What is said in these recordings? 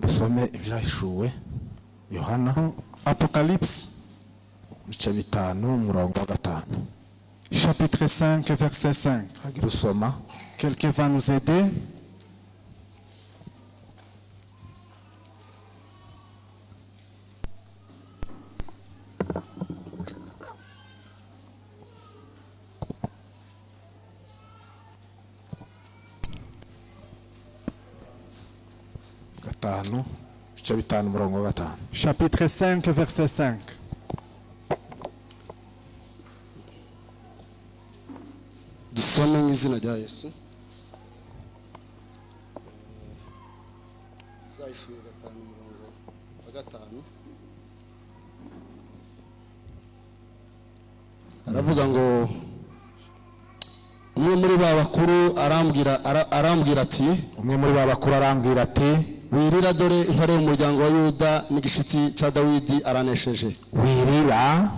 dusome ibyahishuwe Yohana Apocalypse bice 5:5. chapitre 5 verset 5. Hagira usoma. Quelqu'un va nous aider? Chapitre 5 verset 5. Dusome mu izina rya Yesu. Zahishuwe 5:5. Aravuga ngo umwe muri ba bakuru arambwira ati wirira dore intare y'umuryango wa Yuda n'igishitsi cya Dawidi aranesheje. Wirira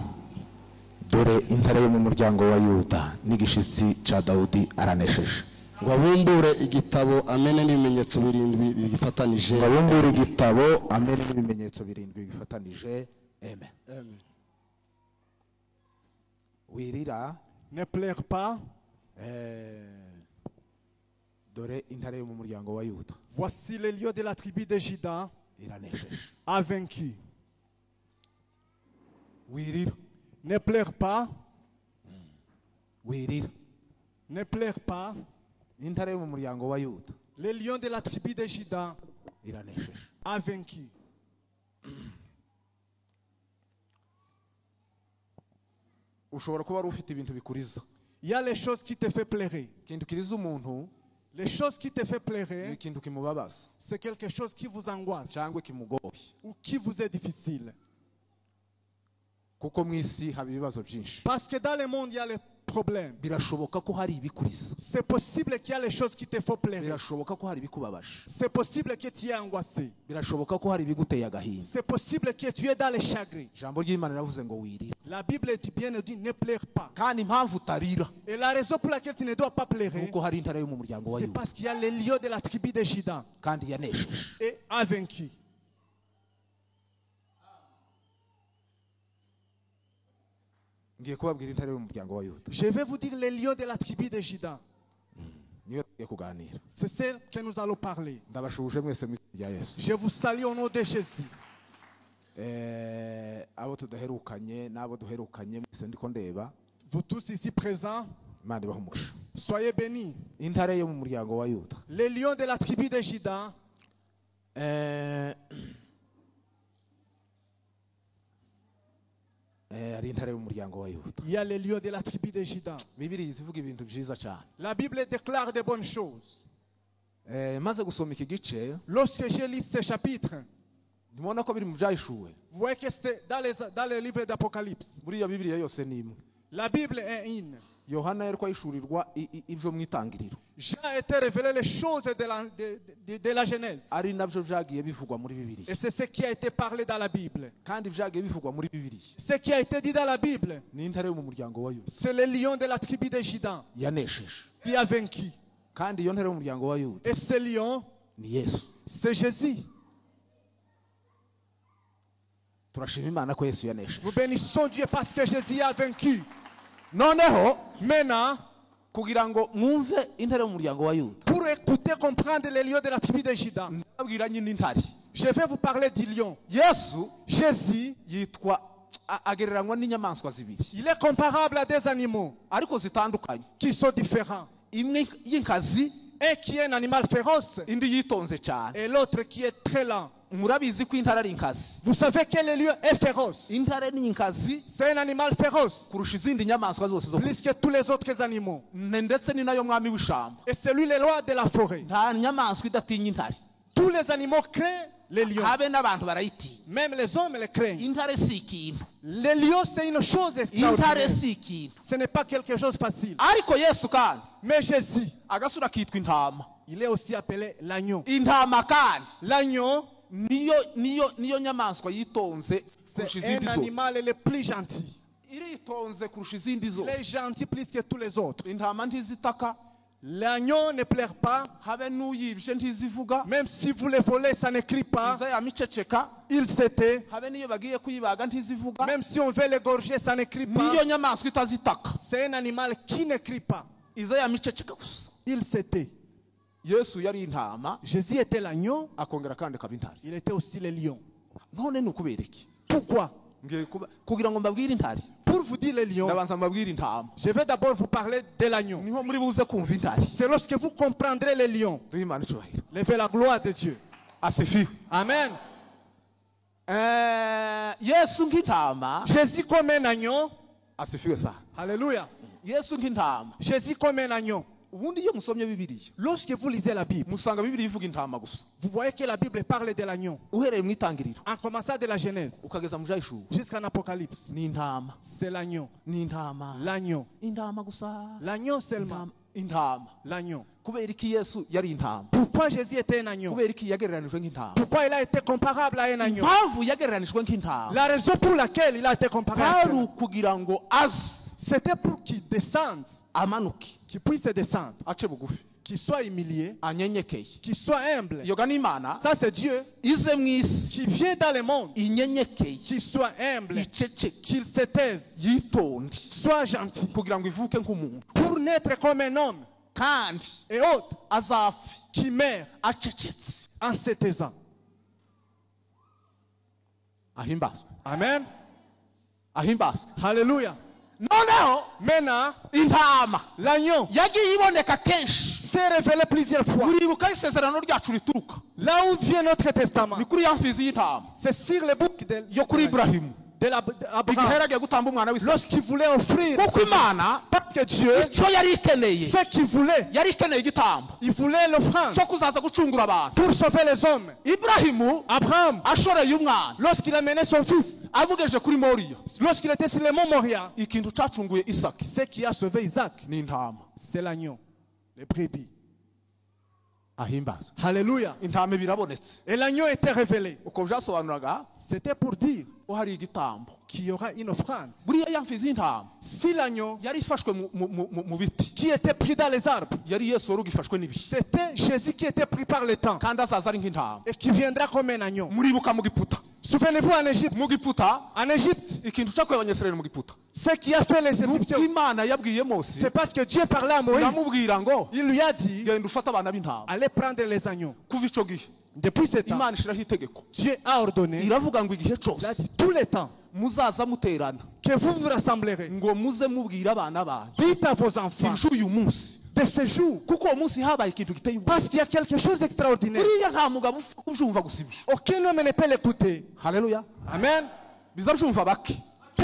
dore intare yo mu muryango wa Yuda n'igishitsi cya Dawidi aranesheje. Ngo abumbure igitabo amene n'ibimenyetso 7 bigifatanije. Abumbure igitabo amene n'ibimenyetso 7 bigifatanije. Amen. Amen. Wirira, ne pleure pas. Dore intare yo mu muryango wa Yuda. Voici le lion de la tribu de Juda iranesheje. a vaincu. Wirira, ne pleure pas. Wirira, ne pleure pas. intare yo mu muryango wa Yuda. Le lion de la tribu de Juda iranesheje. a vaincu. Ushobora kuba ari ufite ibintu bikuriza. Il y a les choses qui te font pleurer. Ikintu kiriza umuntu, les choses qui te font pleurer, ikintu kimubabaza, c'est quelque chose qui vous angoisse cyangwa kimugoye, ou qui vous est difficile. Kuko mwisi haba ibibazo byinshi. Parce que dans le monde il y a les problèmes. Birashoboka ko hari ibikuriza. C'est possible qu'il y a les choses qui te font pleurer. Birashoboka ko hari ibikubabaje. C'est possible que tu es angoissé. Birashoboka ko hari ibiguteye agahinda. C'est possible que tu es dans les chagrins. Ijambo ry'Imana riravuze ngo wirira. La Bible est bien dit ne pleure pas. Kandi impamvu utarira, Et la raison pour laquelle tu ne dois pas pleurer, kuko hari intare yo mu muryango wa c'est Yuda parce qu'il y a le lion de la tribu de Juda kandi yanesheje. et a vaincu. Ngiye kubabwira intare yo mu muryango wa Yuda. Je vais vous dire le lion de la tribu de Juda. Niyo tugiye kuganira. C'est celle que nous allons parler. Ndabashuje mwese mu izina rya Yesu. Je vous salue au nom de Jésus. Abo tudaherukanye n'abo duherukanye mwese ndiko ndeba. Vous tous ici présents, Imana ibahe umugisha. soyez bénis. Intare yo mu muryango wa Yuda. Le lion de la tribu de Juda, ari intare yo mu muryango wa Yuda. il y a le lion de la tribu de Juda. Bibiliya ivuga ibintu byiza cyane. La Bible déclare de bonnes choses. Maze gusoma iki gice, Lorsque j'ai lu ce chapitre, ndibona ko biri mu byahishuwe. vous voyez que c'est dans les livres d'Apocalypse. Buriya Bibiliya yose ni imwe. La Bible est une. Yohana yariko ayishurirwa ibyo mwitangiriro. Jean a été révélé les choses de la Genèse. Ari nabyo byagiye bivugwa muri Bibiliya. Et c'est ce qui a été parlé dans la Bible. Kandi byagiye bivugwa muri Bibiliya. Ce qui a été dit dans la Bible, Ni intare yo mu muryango wa Yuda. c'est le lion de la tribu de Juda Yanesheje. qui a vaincu. Kandi iyo ntare yo mu muryango wa Yuda Et ce lion, ni Yesu. c'est Jésus. Turashima Imana ko Yesu yanesheje. Nous bénissons Dieu parce que Jésus a vaincu. Noneho Maintenant, kugira ngo mwumve intare yo mu muryango wa Yuda, pour écouter, comprendre les lions de la tribu de Juda, ndabwira nyine intare. je vais vous parler du lion. Yesu Jésus, yitwa agereranywa n'inyamaswa zibiri il est comparable à des animaux ariko zitandukanye. qui sont différents. Imwe y'inkazi, Un qui est un animal féroce indi yitonze cyane. et l'autre qui est très lent. Murabizi ko intare ari inkazi. Vous savez que le lion est féroce. Intare ni inkazi C'est un animal féroce, kurusha izindi nyamaswa zose zo. plus que tous les autres animaux. Ndetse ni nayo mwami w'ishamba. Et c'est lui le roi de la forêt. Nta nyamaswa idatinya intare. Tous les animaux craignent les lions. Habe n'abantu barayitinya. Même les hommes les craignent. Intare si ikintu. Le lion, c'est une chose Intare extraordinaire. si ikintu. Ce n'est pas quelque chose de facile. Ariko Yesu kandi Mais Jésus, agasura kitwa intama. il est aussi appelé l'agneau. Intama kandi L'agneau, niyo nyamaswa yitonze kurusha c'est izindi un zose. animal le plus gentil. Iritonze kurusha izindi Il est zose. gentil plus que tous les autres. Intama ntizitaka, L'agneau ne pleure pas. habe n'uyibye ntizivuga Même si vous le volez, ça ne crie pas. iza yamiceceka Il se tait. habe n'iyo bagiye kuyibaga ntizivuga Même si on veut l'égorger, ça ne crie pas. niyo nyamaswa itazitaka C'est un animal qui ne crie pas. iza yamiceceka gusa. Il se tait. Yesu yari intama Jésus était l'agneau. akongera kandi akaba intare. Il était aussi le lion. none ni ukubera iki? Pourquoi? kugira ngo mbabwire intare Pour vous dire le lion, ndabanza mbabwire intama je vais d'abord vous parler de l'agneau. niho muri buze kumva intare. C'est lorsque vous comprendrez le lion. duhe Imana icyubahiro. Levez la gloire de Dieu. asifiwe. Amen. Yesu nk'intama Jésus comme un agneau. asifiwe sana. Alléluia. Yesu nk'intama Jésus comme un agneau. ubundi iyo musomye bibiliya Lorsque vous lisez la Bible, musanga bibiliya ivuga intama gusa vous voyez que la Bible parle de l'agneau. uhereye mu itangiriro En commençant de la Genèse ukageza mu jayishuwe jusqu'en Apocalypse, ni intama c'est l'agneau. ni intama L'agneau. intama gusa L'agneau seulement. intama. L'agneau. kubera iki Yesu yari intama? Pourquoi Jésus était un agneau? kubera iki yagereranijwe nk'intama? Pourquoi il a été comparable à un agneau? impamvu yagereranijwe nk'intama La raison pour laquelle il a été comparé à hari cela, ukugira ngo aze c'était pour qu'il descende, amanuke qu'il puisse descendre, ace bugufi qu'il soit humilié, anyenyekeye. qu'il soit humble. yoga n'imana Ça c'est Dieu ize mu isi qui vient dans le monde, inyenyekeye qu'il soit humble, iceceke qu'il se taise, yitonde soit gentil, kugira ngo ivuke nk'umuntu pour naître comme un homme kandi et autre azapfe qui meurt acecetse. en se taisant. ahimbazwe Amen. ahimbazwe. Alléluia. noneho Maintenant, intama l'agneau yagiye iboneka kenshi. s'est révélé plusieurs fois. muribuka isezerano ryacu rituruka Là où vient notre testament, ni kuri ya mfizi y'intama c'est sur le bouc yo kuri Iburahimu igihe d'Abraham. yari agiye gutamba umwana w'isaka. Lorsqu'il voulait offrir, kuko imana parce que Dieu, icyo yari ikeneye ce qu'il voulait, yari ikeneye igitambo il voulait l'offrande cyo kuzaza gucungura abantu. pour sauver les hommes. Iburahimu Abraham, ashoreye umwana lorsqu'il a mené son fils, amugejeje kuri Moriya, lorsqu'il était sur le mont Moria, ikintu cacunguye Isaka ce qui a sauvé Isaac, ni intama. c'est l'agneau, les brebis. ahimbazwe. Alléluia. intama birabonetse. Et l'agneau était révélé. uko byasobanuraga C'était pour dire ko hari igitambo. qu'il y aura une offrande. buriya ya mfizi y'intama Si l'agneau yari ifashwe mu biti, qui était pris dans les arbres, yari Yesu wari ugifashwe n'ibihe c'était Jésus qui était pris par le temps kandi azaza ari nk'intama. et qui viendra comme un agneau. muribuka mu giputa. Souvenez-vous en Égypte. mu giputa En Égypte, ikintu cyakuye abanyesirayeli mu giputa, ce qui a fait les nubwo Égyptiens, imana yabwiye Mose c'est parce que Dieu parlait à Moïse. iramubwira ngo Il lui a dit, genda ufate abana b'intama. allez prendre les agneaux. kuva ico gihe Depuis ce temps, imana ishiraho itegeko Dieu a ordonné, iravuga ngo igihe il a cyose dit tout le temps, muzaza muterana que vous vous rassemblerez. ngo muze mubwira abana banyu Dites à vos enfants irusha uyu munsi, de ce jour, kuko uwo munsi habaye ikintu giteye ubwoba. parce qu'il y a quelque chose d'extraordinaire. buriya nta mugabo upfa kubyumva gusa ibyo. Aucun homme ne peut l'écouter. haleluya. Amen. biza byumva bake, Que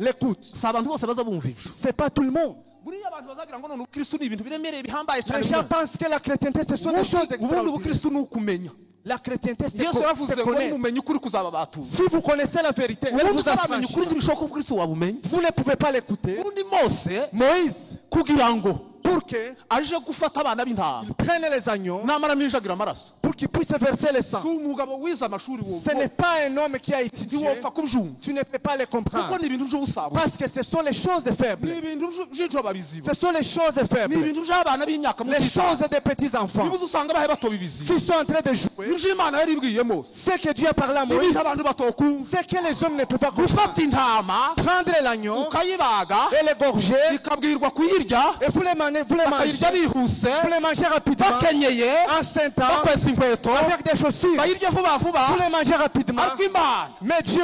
l'écoute. si abantu bose baza bumva ibyo. C'est pas tout le monde. buriya abantu bazagira ngo none ubukristo ni ibintu biremereye bihambaye Les gens cyane. pensent que la chrétienté, ce sont des choses ubundi extraordinaires. ubukristo ni ukumenya. La chrétienté, c'est yesu yaravuze ngo connaître. nimumenye ukuri kuzaba batuye. Si vous connaissez la vérité, elle ubundi vous utaramenya ukuri affranchira. ntibishoboka ubukristo wabumenya. Vous ne pouvez pas l'écouter. ubundi Mose Moïse, kugira ngo pour que aje gufata abana b'intama il prenne les agneaux, namara minjagira amaraso, pour qu'il puisse verser le sang. si umugabo wize amashuri Ce n'est pas un homme qui a étudié. ntiwopfa kubyumva Tu ne peux pas les kuko comprendre. ni ibintu by'ubusabusa, Parce que ce sont les choses ni faibles. ibintu by'intu babiziba, Ce sont les choses ni faibles. ibintu by'abana b'imyaka Les choses des petits enfants. nibuze usanga bahe bato bibiziba. S'ils sont en train de jouer, ibyo imana yari ibwiye Mose, ce que Dieu a parlé à Moïse, ibintu abantu batokumva. c'est que les hommes ne peuvent pas comprendre. gufata intama Prendre l'agneau ukayibaga et l'égorger, ikabwirwa kuyirya, et vous les mangez bakayirya bihuse vous les mangez rapidement, bakenyeye en 5 ans, bakwesa inkweto avec des chaussures. bayirye vuba vuba. Vous les mangez rapidement. ariko imana Mais Dieu,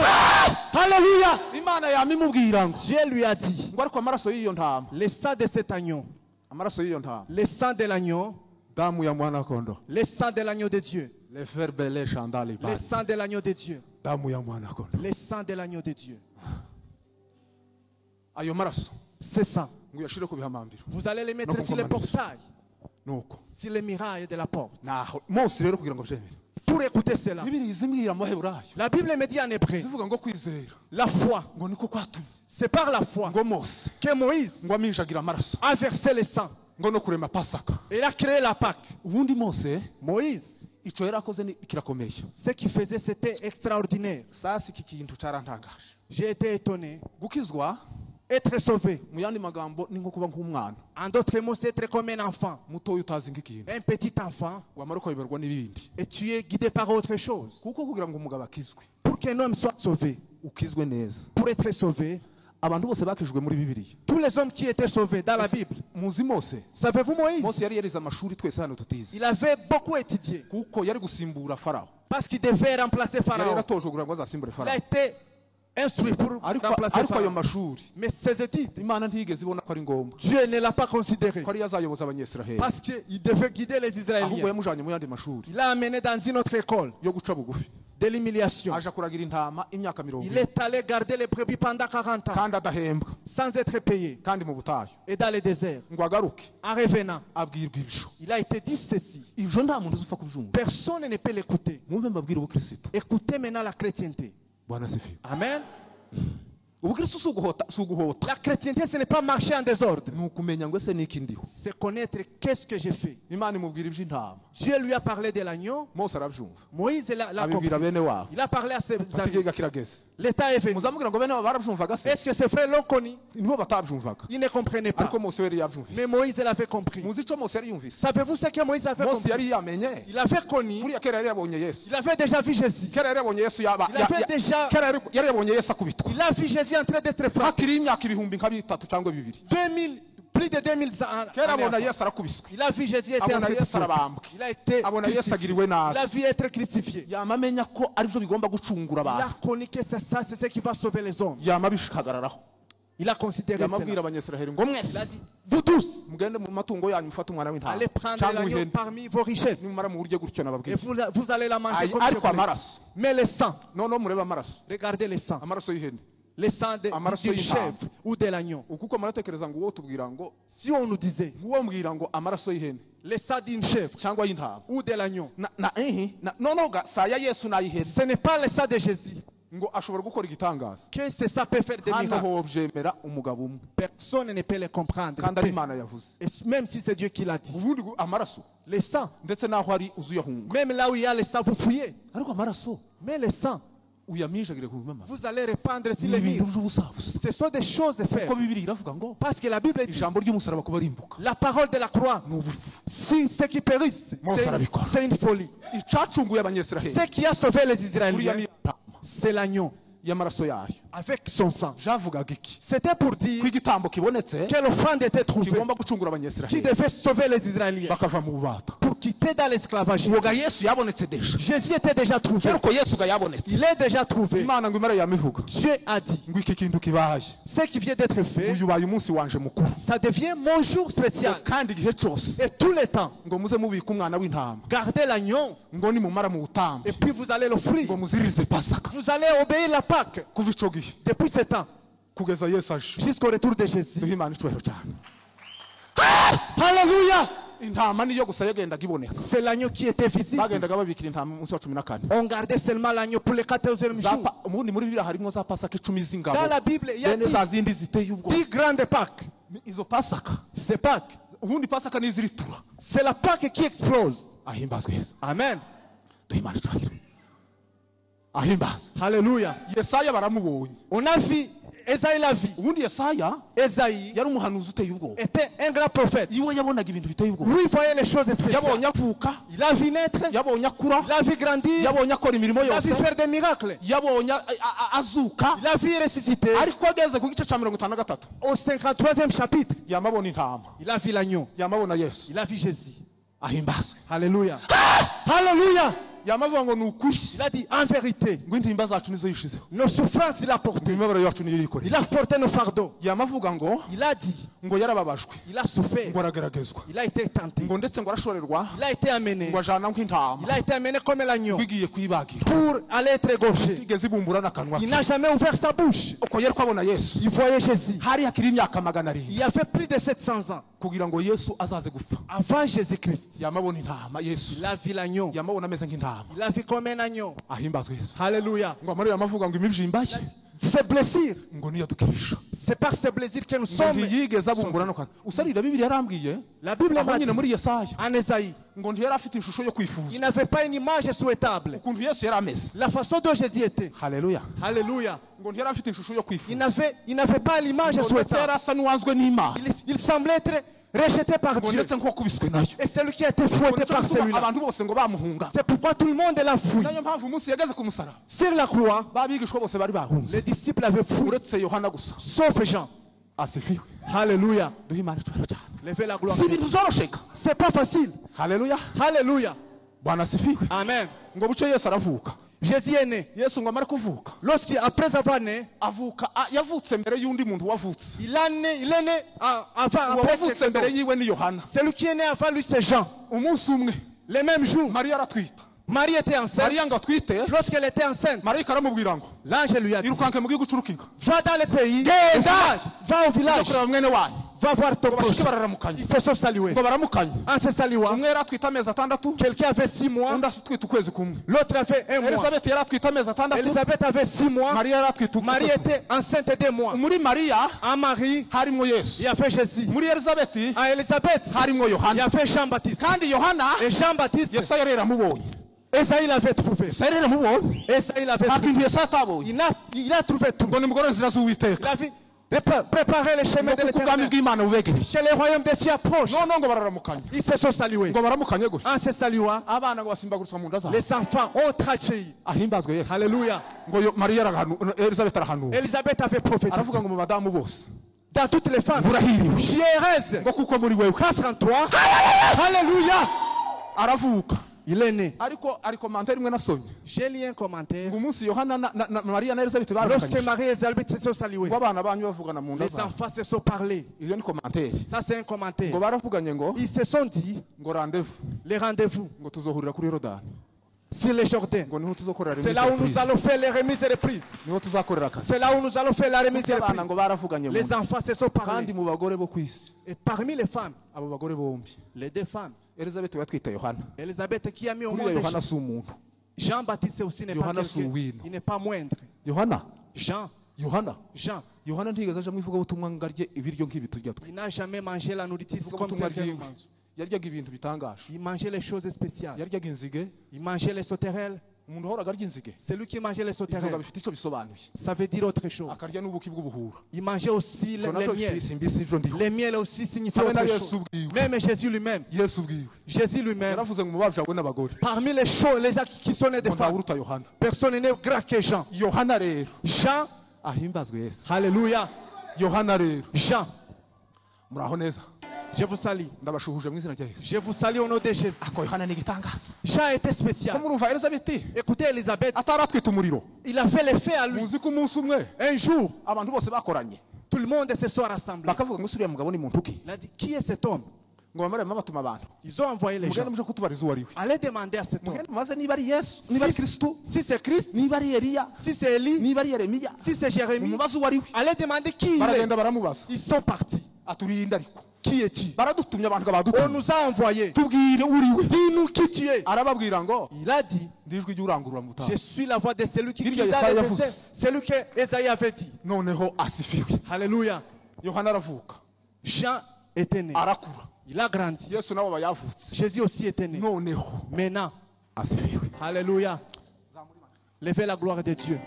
Alléluia, imana yamimubwira ngo Dieu lui a dit, ngo ariko amaraso y'iyo ntama, le sang de cet agneau, amaraso y'iyo ntama, le sang de l'agneau, damu ya mwana kondo, le sang de l'agneau de Dieu, le ferbele chandali le sang de l'agneau de Dieu, damu ya mwana kondo. le sang de l'agneau de Dieu. ayo maraso C'est ça. ngo yashire ku bihamambiro. Vous allez les mettre Non, sur les comprends pas. portails, nuko sur les murailles de la porte. naho Mose rero kugira ngo byemere, Pour écouter cela, bibiri zimbwira mu Baheburayo la Bible me dit en hébreu, zivuga ngo kwizera la foi, ngo niko kwatumye c'est par la foi ngo Mose que Moïse ngo aminjagira amaraso a versé le sang. ngo no kurema Pasaka. Il a créé la Pâque. ubundi Mose Moïse, icyo yari akoze ni kirakomeye. ce qu'il faisait, c'était extraordinaire. sasa iki kintu cyarantangaje. J'ai été étonné. gukizwa Être sauvé. mu yandi magambo ni nko kuba nk'umwana En d'autres mots, c'est être comme un enfant. mutoya utazi nk'ikintu Un petit enfant. wamara ukayoberwa n'ibindi Et tu es guidé par autre chose. kuko kugira ngo umugabo akizwe Pour qu'un homme soit sauvé. ukizwe neza Pour être sauvé. abantu bose bakijwe muri bibiliya Tous les hommes qui étaient sauvés dans la Bible. muzi mose Savez-vous Moïse? mose yari yarize amashuri twese hano tutizi Il avait beaucoup étudié. kuko yari gusimbura farawo Parce qu'il devait remplacer yari Pharaon. yaratojwe kugira ngo azasimbure Il a farawo été instruit pour remplacer ariko ayo Pharaon. mashuri Mais ses études, imana ntiyigeze ibona ko ari ngombwa Dieu ne l'a pas considéré. ko ariyo azayoboza abanyesiraheli Parce qu'il devait guider les ahubwo Israéliens. yamujanye mu yandi mashuri Il l'a amené dans une autre école yo guca bugufi de l'humiliation. aja kuragira intama imyaka 20 Il est allé garder les brebis pendant 40 ans kandi adahembwa sans être payé. kandi mu butayu Et dans le désert, ngo agaruke en revenant, abwirwa ibyo il a été dit ceci. ibyo nta muntu uzupfa kubyumva Personne ne peut l'écouter. mwumve mbabwire ubukristo Écoutez maintenant la chrétienté. bwana sifiwe Amen. ubukristo si uguhota La chrétienté, ce n'est pas marcher en désordre. ni ukumenya ngo ese niki ndiho C'est connaître qu'est-ce que j'ai fait. imana imubwira iby'intama Dieu lui a parlé de l'agneau. mose arabyumva Moïse l'a compris. abibwira bene wabo Il a parlé à ses ati amis. igihe kirageze L'état est venu. muzamubwira ngo bene wabo barabyumvaga se Est-ce que ses frères l'ont connu? nibo batabyumvaga Ils ne comprenaient pas. ariko mose yari yabyumvise Mais Moïse l'avait compris. muzi icyo mose yari yumvise Savez-vous ce que Moïse avait mose compris? yari yamenye Il avait connu. buriya kera yari yabonye yesu Il avait déjà vu Jésus. kera yari yabonye yesu yaba Il avait déjà- kera yari yabonye yesu akubitwa Il a vu Jésus en train d'être frappé. hakiri imyaka ibihumbi nka bitatu cyangwa bibiri 2000, plus de 2000 ans. kera années abona avant. yesu arakubiswe Il a vu Jésus était en abona train de yesu frapper. arabambwe Il a été abona yesu crucifié. agiriwe Il nabi a vu être crucifié. yama amenya ko aribyo bigomba gucungura Il a abantu connu que c'est ça, c'est ce qui va sauver les hommes. yama bishikagararaho Il a considéré yama abwira cela. abanyesiraheli ngo Il a mwese dit, vous tous, mugende mu matungo yanyu mufate umwana w'intama allez prendre cyangwa l'agneau w'ihene parmi vos richesses. nimumara mu buryo gutyo Et nababwira vous allez la manger comme je ariko vous l'ai dit. amaraso Mais le sang, noneho murebe amaraso regardez le sang. amaraso y'ihene Le sang Amaraso d'une y'intama. chèvre ou de l'agneau. kuko muratekereza ngo uwo tubwira ngo Si on nous disait, uwo mbwira ngo amaraso y'ihene le sang d'une chèvre cyangwa y'intama ou de l'agneau, noneho ga saa ya yesu n'ay'ihene ce n'est pas le sang de Jésus. ngo ashobora gukora igitangaza Que c'est ça peut faire des hano miracles. ho byemera umugabo umwe Personne ne peut le comprendre. kandi ari imana yavuze Et même si c'est Dieu qui l'a dit. ubundi amaraso Le sang, ndetse n'aho ari uzuyahunga même là où il y a le sang, vous fouillez. ariko amaraso Mais le sang, uyaminjagire ku bimama vous allez répandre sur ni les ibintu murs. by'ubusabusa Ce sont des choses à faire. kuko bibiri iravuga ngo Parce que la Bible dit, ijambo ry'umusaraba kuba rimbuka la parole de la croix, ni ubufu si ceux qui périssent, Mon sarabikwa. c'est une folie. icacunguye abanyesiraheli Ce qui a sauvé les buriya Israéliens, ni intama c'est l'agneau y'amaraso yayo avec son sang. javugaga iki C'était pour dire ko igitambo kibonetse que l'offrande était trouvée kigomba gucungura qui abanyesiraheli devait sauver les Israéliens bakava mu bubata pour quitter dans l'esclavagisme. uwo ga yesu yabonetse deja Jésus était déjà trouvé. ariko yesu ga yabonetse Il est déjà trouvé. imana ngo imara yamivuga Dieu a dit, ngo iki kintu kibaye ce qui vient d'être fait, uyu ubaye umunsi wanje mukuru ça devient mon jour spécial. kandi igihe cyose Et tout le temps, ngo muze mubika umwana w'intama gardez l'agneau ngo nimumara mu butambi et puis vous allez l'offrir. ngo muziririze pasaka Vous allez obéir la Pâque kuva ico gihe depuis ce temps kugeza yesu aje jusqu'au retour de Jésus. duhe imana icyubahiro cyane Alléluia! intama niyo gusa yagendaga iboneka C'est l'agneau qui était visible. bagendaga babikira intama umunsi wa 14 On gardait seulement l'agneau pour le 14e jour. ubundi muri biriya harimo za pasaka 10 z'ingabo Dans la Bible, il y a bene za zindi ziteye ubwoba 10 grandes Pâques. izo pasaka C'est Pâques. ubundi pasaka n'iziritura C'est la Pâque qui explose. ahimbazwe yesu Amen. duhe imana icyubahiro ahimbazwe Alléluia. yesaya baramubonye On a vu, Esaïe l'a vu. ubundi yesaya Esaïe yari umuhanuzi uteye ubwoba était un grand prophète. iwe yabonaga ibintu biteye ubwoba Lui, il voyait les choses spéciales. yabonye avuka Il a vu naître, yabonye akura il a vu grandir, yabonye akora imirimo il a vu yose faire des miracles, yabonye azuka il a vu ressusciter. ariko ageze ku gice cya 53 Au 53e chapitre, yamabona intama il a vu l'agneau, yamabona yesu il a vu Jésus. ahimbazwe Alléluia. Alléluia. yamavuga ngo ni ukuri Il a dit, en vérité, ngo intimba zacu nizo yishizeho nos souffrances, il a ngo porté. imibabaro yacu niyo yikoreye Il a porté nos fardeaux. yamavuga ngo Il a dit, ngo yarababajwe il a souffert. ngo arageragezwa Il a été tenté. ngo ndetse ngo arashorerwa Il a été amené. ngo ajana nk'intama Il a été amené comme l'agneau ngo igiye kuyibagira pour aller être égorgé. igeze ibumbura n'akanwa Il ke n'a jamais ouvert sa bouche. uko yari kwabona yesu Il voyait Jésus. hari hakiri imyaka 700 Il y avait plus de 700 ans kugira ngo yesu azaze gupfa avant Jésus-Christ. yamabona intama yesu Il a vu l'agneau. yamabona ameze nk'intama Il a vu comme un agneau. ahimbazwe yesu Alléluia. ngo amarira amavuga ngo imibyimba ye ces blessures, ngo niyadukirisha c'est par ces blessures que nous ngo sommes. ntiyigeze abumbura no kana usarira Bibiliya yarambwiye La Bible aho m'a dit nyine muri Yesaya en Ésaïe, ngo ntiyari afite ishusho yo il kwifuza n'avait pas une image souhaitable. ukuntu Yesu yari ameze. La façon dont Jésus était. Haleluya. Alléluia. ngo ntiyari afite ishusho yo Il kwifuza n'avait pas l'image ngo ndetse souhaitable. yari asa n'uwanzwe n'Imana Il semblait être rejeté par ngo Dieu. ndetse nk'uwakubiswe nayo. Et c'est lui qui a été fouetté par celui-là. abantu bose ngo bamuhunga. C'est pourquoi tout le monde l'a fui. Nayo mpamvu umunsi yageze ku musaraba Sur la croix, babigishwa bose bari bahunze les disciples avaient fui, uretse Yohana gusa. sauf Jean. Asifiwe. Alléluia. Duhe Imana icyubahiro cyane. Levez la gloire. Si ibintu byorosheka. C'est pas facile. Haleluya. Alléluia. Bwana asifiwe. Amen. ngo buce Yesu aravuka. Jésus est né. Yesu ngo amare kuvuka Après avoir né, avuka yavutse mbere y'undi muntu wavutse. il est né avant. Wavutse mbere yiwe ni Yohana. Celui qui est né avant lui, c'est Jean. Umunsi umwe Le même jour, Mariya aratwita. Marie était enceinte. Mariya ngo atwite Lorsqu'elle était enceinte, marayika aramubwira ngo l'ange lui a dit, irukanke mu gihugu cy'urukiga va dans le pays, va au village, kureba mwene wanyu va voir ton ngo bashike proche. bararamukanya Ils se sont salués. ngo baramukanya. En se saluant, umwe yari atwite amezi atandatu quelqu'un avait 6 mois, undi atwite ukwezi kumwe. l'autre avait 1 mois. Elisabeth yari atwite amezi atandatu Elisabeth avait 6 mois, Mariya yari atwite Marie ukwezi était enceinte de 2 mois. muri Mariya En Marie, harimo Yesu, il y avait Jésus. muri Elisabeth En Elisabeth, harimo il y Yohana, avait Jean-Baptiste. kandi Yohana Et Jean-Baptiste, Yesaya rero amubonye. Esaïe l'avait trouvé. Yesaya rero amubonye Esaïe l'avait nta trouvé. kintu Yesaya atabonye. Il a trouvé tout. ngo nimugorore inzira z'Uwiteka Il a vu préparer les chemins ngo de kuko ubwami l'éternel. bw'Imana bubegereye. Que le royaume des cieux approche. noneho ngo bararamukanya Ils se sont salués. ngo baramukanye gutya En se saluant, abana ngo basimbagurutswa mu nda zabo. les enfants ont trachéi. Ahimbazwe Yesu. Alléluia. ngo Mariya arahanura, Elisabeth arahanura Elisabeth avait prophétisé. aravuga ngo mu badamu bose Dans toutes les femmes, murahiriwe tu es heureuse. ngo kuko muri wewe Grâce en toi. Alléluia. aravuka. Il est né. ariko ari commentaire imwe nasomye J'ai lu un commentaire. ngo umunsi Yohana na Mariya na Elisabeth Lorsque baramukanye Marie et Elisabeth se sont salués, ngo abana banyu bavugana mu nda les zabo. enfants se sont parlé. Iyo ni commentaire. Ça, c'est un commentaire. ngo baravuganye ngo Ils se sont dit, ngo rendez-vous les rendez-vous ngo tuzohurira kuri Yorodani sur les Jourdains. ngo niho tuzokorera C'est là où nous allons faire les remises et reprises. niho tuzakorera akazi. C'est là où nous allons faire la remise et abana reprise. ngo baravuganye mu Les nda. enfants se sont kandi parlé. mu bagore bo ku isi Et parmi les femmes, abo bagore bombi les 2 femmes, Elisabeth yatwita Yohana. Elisabeth qui a mis au Buriya monde Yohana si umuntu. Jean-Baptiste aussi n'est pas Yohana quelqu'un, Souwino. il n'est pas moindre. Yohana Jean, Yohana ntigeze aja mu ivugabutumwa ngo arye ibiryo nk'ibi turya twe. il n'a jamais mangé la nourriture comme Ivugabutumwa celle que nous ryiwe mangeons. yaryaga ibintu bitangaje. Il mangeait les choses spéciales. yaryaga inzige. Il mangeait les sauterelles. umuntu uhoraga arya inzige C'est lui qui mangeait les inzoga sauterelles. bifite icyo bisobanuye. Ça veut dire autre chose. akarya n'ubuki bw'ubuhura. Il mangeait aussi Icyo les nacyo miels. bifite mbisi ivyo ndiho. Les miels aussi signifiaient Hamwe na autre Yesu chose. ubwiwe. Même Jésus lui-même. Yesu ubwiwe Jésus lui-même. yaravuze ngo mubaje abone n'abagore Parmi les choses, les actes qui sont nés des ngo femmes, ntawuruta Yohana. personne n'est grand que Jean. Yohana rero Jean, ahimbazwe Yesu. alléluia. Yohana rero Jean, muraho neza je vous salue. ndabashuhuje mu izina rya Yesu. Je vous salue au nom de Jésus. ako Yohana ni igitangaza. Jean était ko spécial. murumva Elisabeth Écoutez Elisabeth, ataratwita umuriro. il a fait l'effet à lui. muzi ko umunsi umwe Un jour, abantu bose bakoranye tout le monde se soit rassemblé. bakavuga ngo uriya mugabo ni muntu ki. Il a dit, qui est cet homme? ngo bamaremo batuma abantu Ils ont envoyé les gens. mugende muje kutubariza uwo ari we. Allez demander à cet homme. mugende mubaze niba ari Yesu niba ari Kristo Si c'est Christ, niba ari Eliya si c'est Élie, niba ari Yeremiya si c'est Jérémie, umubaze uwo ari we. allez demander qui il est. baragenda baramubaza Ils sont partis. aturirinda ariko Qui es-tu? baradutumye abantu On badutumye nous a envoyés. tubwire uri we. Dis-nous qui tu es. arababwira ngo Il a dit, ndijwi ry'urangurura mu je butayu. suis la voix de celui qui Birya crie dans Yesaya le yavuze. désert. Celui que Esaïe avait dit. noneho asifiwe. Alléluia. Yohana aravuka Jean était né. arakura. Il a grandi. Yesu nawe aba yavutse. Jésus aussi était né. noneho Maintenant, asifiwe. alléluia. Levez la gloire de Dieu.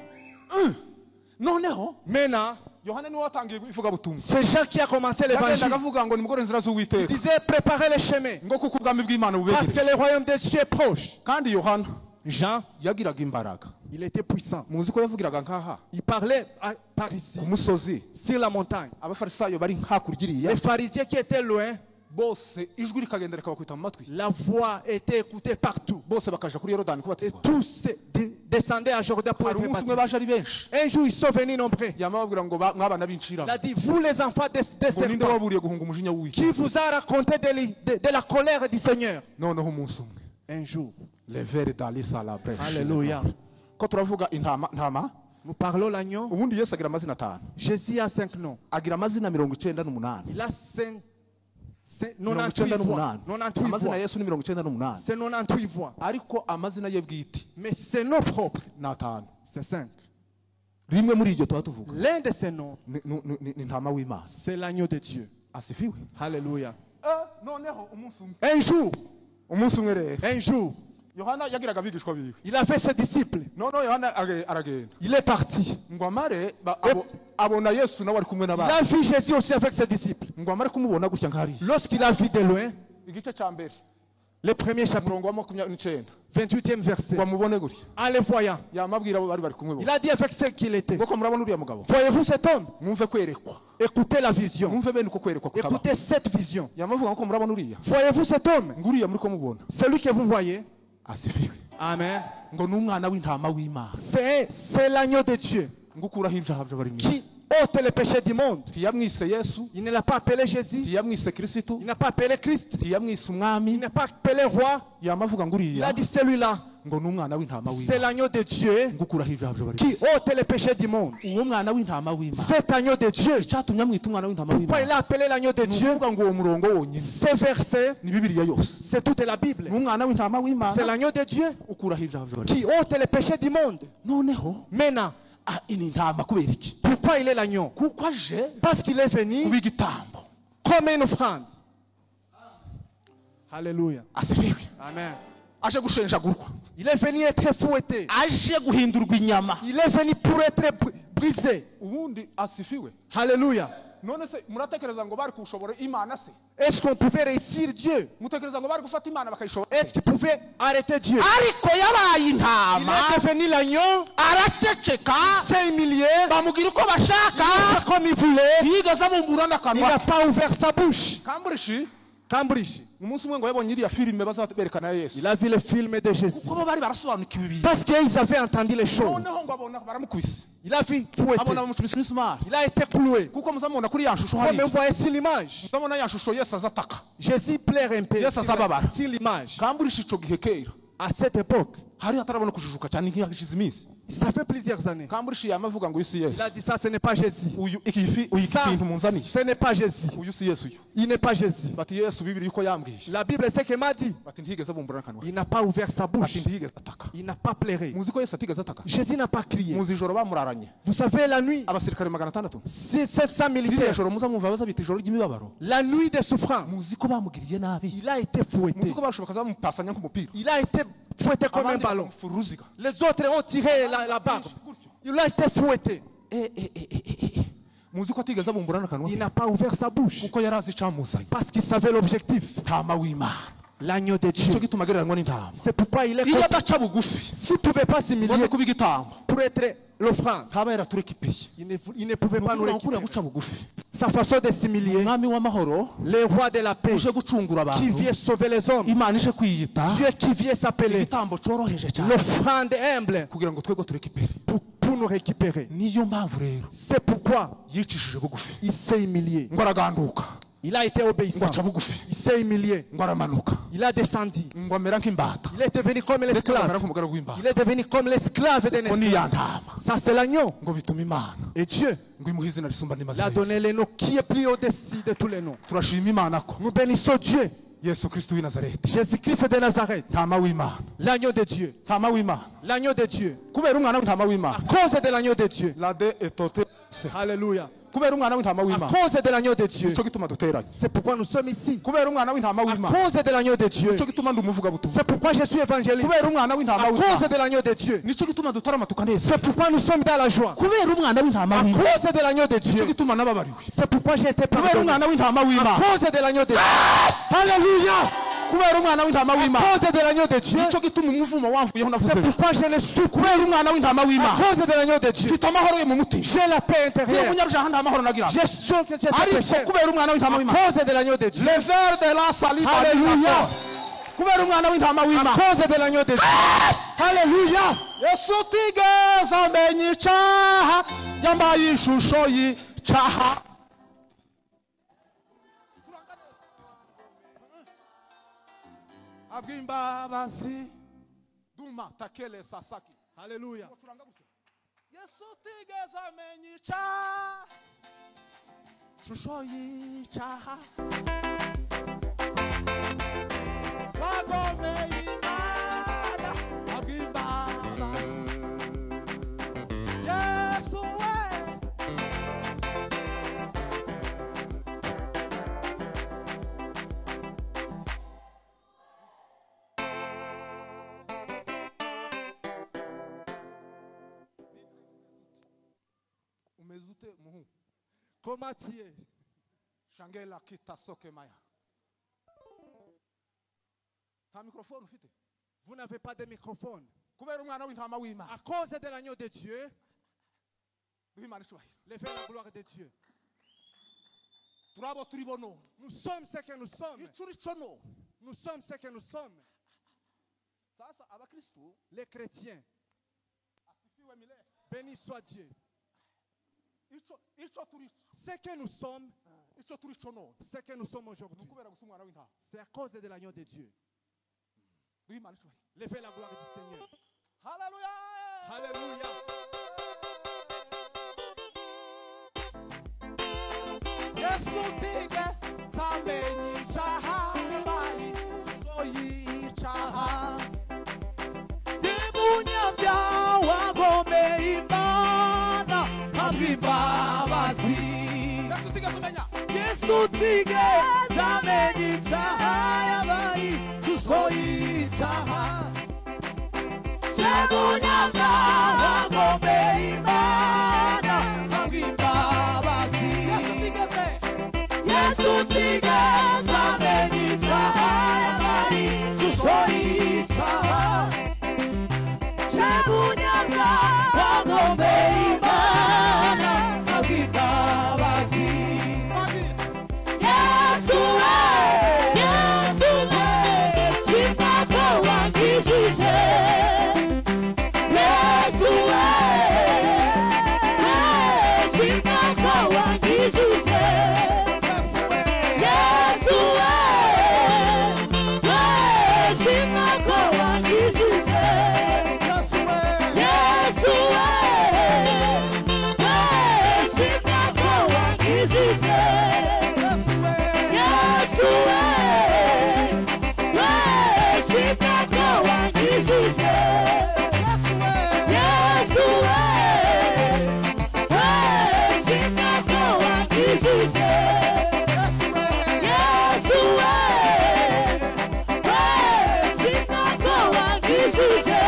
noneho Maintenant, Yohana niwe watangiye ivugabutumwa. c'est Jean qui a commencé yagenda l'évangile. akavuga ngo nimugore inzira Il z'Uwiteka disait préparez les chemins. ngo kuko ubwami bw'Imana Parce que bubegereye. le royaume des cieux est proche. kandi Yohana Jean, yagiraga imbaraga. il était puissant. muzi ko yavugiraga nkaha Il parlait par ici, ku musozi. sur la montagne. abafarisayo bari hakurya iriya Les pharisiens qui étaient loin, bose ijwi rikagenda rikabakubita mu matwi. la voix était écoutée partout. bose bakaja kuri Yorodani Et kubatizwa. tous descendaient à Jourdain pour hari être umunsi umwe baptisés. baje ari benshi. Un jour, ils sont venus nombreux. yamababwira ngo mwabana Il b'incira a dit, vous les enfants des ngo ninde serpents, waburiye guhunga umujinya qui w'Uwiteka. vous a raconté de la colère du Seigneur? noneho umunsi umwe Un jour, levere dalisa la brèche. alléluia. ko turavuga intama Nous parlons l'agneau. ubundi Yesu agira amazina 5. Jésus a 5 noms. agira amazina 98. Il a 98 98. voix. 98 amazina voix. Yesu ni 98. C'est 98 voix. ariko amazina ye bwite Mais ses noms propres, ni 5. c'est 5. rimwe muri iryo tuba tuvuga L'un de ces noms, ni ntama w'Imana. c'est l'agneau de Dieu. Asifiwe. Alléluia. Noneho umunsi umwe. Un jour, rero un jour, Yohana yagiraga abigishwa biwe. il a fait ses disciples. Noneho Yohana aragenda. Il est parti. Ngo amare abona Yesu nawe ari kumwe Il n'abandi. a vu Jésus aussi avec ses disciples. Ngo amare kumubona gutya nkari. Lorsqu'il a vu de loin, Igice cya mbere. le premier chapitre, Murongo wa 29. 28e verset, Ngo amubone gutya. en le voyant, Yamabwira abo bari kumwe bo. il a dit avec ce qu'il était, Ngo ko murabona uriya mugabo. voyez-vous cet homme? Mwumve kwerekwa. Écoutez la vision. Mwumve bene uko kwerekwa kutaba. Écoutez cette vision. Yamavuga ko murabona uriya. Voyez-vous cet homme? Ngo uriya muri ko mubona. Celui que vous voyez. Asifiwe. Amen. Ngo n'umwana w'intama w'Imana. C'est l'agneau de Dieu Ngo ukuraho ibyaha by'abari mu qui ôte les péchés du monde. ntiyamwise Yesu, Il ne l'a pas appelé Jésus. ntiyamwise Kristo, Il n'a pas appelé Christ. ntiyamwise Il umwami. n'a pas appelé roi. Yamavuga ngo Il uriya a dit celui-là, ngo n'umwana w'intama c'est w'Imana. l'agneau de Dieu Ngo ukuraho ibyaha by'abari mu qui ôte les péchés du monde. uwo mwana w'intama w'Imana. Cet agneau de Dieu. Icyatumye amwita umwana w'intama Pourquoi il w'Imana. a appelé l'agneau de Ni Dieu? ukuvuga ngo uwo murongo wonyine Ces versets, ni Bibiliya yose. c'est toute la Bible. N'umwana w'intama C'est w'Imana l'agneau de Dieu ukuraho ibyaha by'abari. qui ôte les péchés du monde. Noneho Maintenant, ini ntama kubera iki? pourquoi il est l'agneau? Kuko aje Parce qu'il est venu kuba igitambo. comme une offrande. Alléluia. Asifiwe. Amen. Aje gushenjagurwa. Il est venu être fouetté. Aje guhindurwa inyama. Il est venu pour être brisé. Ubundi asifiwe. Alléluia. None se muratekereza ngo bari kushobora Imana se? Est-ce qu'on pouvait réussir Dieu? Mutekereza ngo bari gufata Imana bakayishobora? Est-ce qu'il pouvait arrêter Dieu? Ariko yabaye Il intama est devenu l'agneau, araceceka s'est humilié, bamugira uko il a bashaka fait comme il voulait, yigeze abumbura il n'a n'akanwa. pas ouvert sa bouche. Kamburishi Cambridge, umunsi umwe ngo yabonye iriya filime bazaberekana Yesu. il a vu le film de Jésus. Kuko bari barasobanukiwe ibintu. Parce qu'ils avaient entendu les choses. Noneho ngo abona baramukubise. Il a vu fouetté. Abona bamucumisa imisumari. Il a été cloué. Kuko muzamubona kuri ya shusho Comme hari. vous voyez sur l'image, Muzamubona ya shusho Yesu azataka. Jésus pleure un peu Yes, ça va, va. sur l'image. Kamburishi ico gihe kera. À cette époque, Hari hatarabona kujijuka cyane nk'iyashize iminsi. ça fait plusieurs années. Kamburishi yamavuga ngo uyu si Yesu. Il a dit ça, ce n'est pas Jésus. Uyu iki Ça, kintu munzani. ce n'est pas Jésus. Uyu si Yesu uyu. Il n'est pas Jésus. Bati Yesu Bibiri yuko yambwiye. La Bible, c'est ce m'a dit. Bati ntigeze abumbura n'akanwa. Il n'a pas ouvert sa bouche. Bati ntigeze ataka. Il n'a pas pleuré. Muzi ko Yesu atigeze ataka. Jésus n'a pas crié. Muzi ijoro bamuraranye. Vous savez, la nuit, Abasirikare 600. 700 Ririya militaires, joro muzamumva bazabita ijoro ry'imibabaro. la nuit de souffrance, Muzi ko bamugiriye nabi. il a été fouetté. Muzi ko bashoboka zamupasanya nk'umupira. Il a été fouetté comme un Abandi ballon. bakamufuruziga. Les autres ont tiré la barbe. Il a été fouetté. Muzi ko atigeze abumbura n'akanwa. Il n'a pas ouvert sa bouche Kuko yari azi icamuzanye. parce qu'il savait l'objectif. Ntama w'Imana. L'agneau de Nicyo Dieu. gituma agereranywa n'intama. C'est pourquoi il est Iyo contre. adaca bugufi. S'il ne pouvait pas Ngo s'humilier aze kuba igitambo. pour être l'offrande, Ntaba yaraturekipeye. il ne pouvait pas nous Kuriya récupérer. guca bugufi. Sa façon de s'humilier, Umwami w'amahoro le roi de la paix uje gucungura qui abantu. vient sauver les hommes, Imana ije kwiyita Dieu qui vient s'appeler igitambo cyoroheje cyane l'offrande humble kugira ngo twego turekipere. pour nous récupérer. Niyo mpamvu rero C'est pourquoi yicishije bugufi. il s'est humilié. Ngo araganduka. Il a été Ngo obéissant. aca bugufi. Il s'est humilié. Ngo aramanuka. Il a descendu. Ngo amera nk'imbata. Il est devenu comme Ndetse agamera l'esclave. nk'umugaragu w'imbata. Il est devenu comme l'esclave d'un Ngo ni ya esclave. ntama. Ça, c'est l'agneau. Ngo bituma Imana. Et Dieu Ngo imuhe izina risumba il a n'amazina yose. donné le nom qui est plus au-dessus de tous les noms. Turashima Imana ko Nous bénissons Dieu, Yesu Kristo w'i Nazareti. Jésus-Christ de Nazareth, Ntama w'Imana. l'agneau de Dieu. Ntama w'Imana. L'agneau de Dieu. Kubera umwana w'intama w'Imana. À cause de l'agneau de Dieu. Lade etote. Alléluia. Kubera umwana w'intama À w'Imana. cause de l'agneau de Dieu. Nicyo gituma duteranye. C'est pourquoi nous sommes ici. Kubera umwana w'intama À w'Imana. cause de l'agneau de Dieu. Nicyo gituma ndi umuvugabutumwa. C'est pourquoi je suis évangéliste. Kubera umwana w'intama À cause w'Imana. de l'agneau de Dieu. Nicyo gituma dutarama tukaneza. C'est pourquoi nous sommes dans la joie. Kubera umwana w'intama À w'Imana. cause de l'agneau de Nicyo Dieu. gituma nababariwe. C'est pourquoi j'ai été Kubera pardonné. umwana w'intama À w'Imana. cause de l'agneau de Dieu. Alléluia. Kubera umwana w'intama À w'Imana. cause de l'agneau de Dieu. Nicyo gituma umuvumo wamvuyeho C'est navuze. pourquoi je ne souffre. Kubera umwana w'intama À w'Imana. cause de l'agneau de Dieu. Mfite amahoro yo mu mutima. J'ai la paix Iyo intérieure. umunyabyaha nta mahoro nagira. Je sens que j'étais Ariko péché. kubera umwana w'intama À w'Imana. cause de l'agneau de Dieu. Le ver de la saliva. Alléluia. Kubera umwana w'intama À w'Imana. cause de l'agneau de Dieu. Alléluia. Yesu tigeze amenya icyaha yambaye ishusho y'icyaha. Abwimbabazi duma takele sasaki. Alléluia. Yesu tigeze amenya icyaha ishusho y'icyaha. Wagomeye Imana abwimbabazi. Yesu Comment tu es? Shangela kita soke maya. Ta microphone ufite? Vous n'avez pas de microphone. Kubera umwana w'intama w'Imana. À cause de l'agneau de Dieu, Duhimana ishubahiro. levez la gloire de Dieu. Turabo turi bono. Nous sommes ce que nous sommes. Icuri cono. Nous sommes ce que nous sommes. Sasa abakristu Les chrétiens. asifiwe milele. Béni soit Dieu. Ico turi. Ce que nous sommes, Ico turi cono. ce que nous sommes aujourd'hui, Nukubera gusa umwana w'intama. c'est à cause de l'agneau de Dieu. Duhimana ishubahiro. Levez la gloire du Seigneur. Hallelujah. Alléluia. Yesu tige zamenye icaha yabaye zoyicaha. Umunyabyaha wagomeye Imana abw'imbabazi. Yesu tige kumenya. Yesu tige zamenye icaha yabaye zoyicaha. Umunyabyaha wagomeye Imana abw'imbabazi. Yesu tige zamenye icaha yabaye zoyicaha. Umunyabyaha wagomeye Imana abw'imbabazi. Yesu we, Yesu we, shima ko wangishije. Yesu we, shima ko wangishije. Yesu we, shima ko wangishije. Yesu we, shima ko wangishije. Yesu we, shima ko wangishije. Yesu we, shima ko wangishije. Yesu we, shima ko wangishije. Yesu we, shima ko wangishije.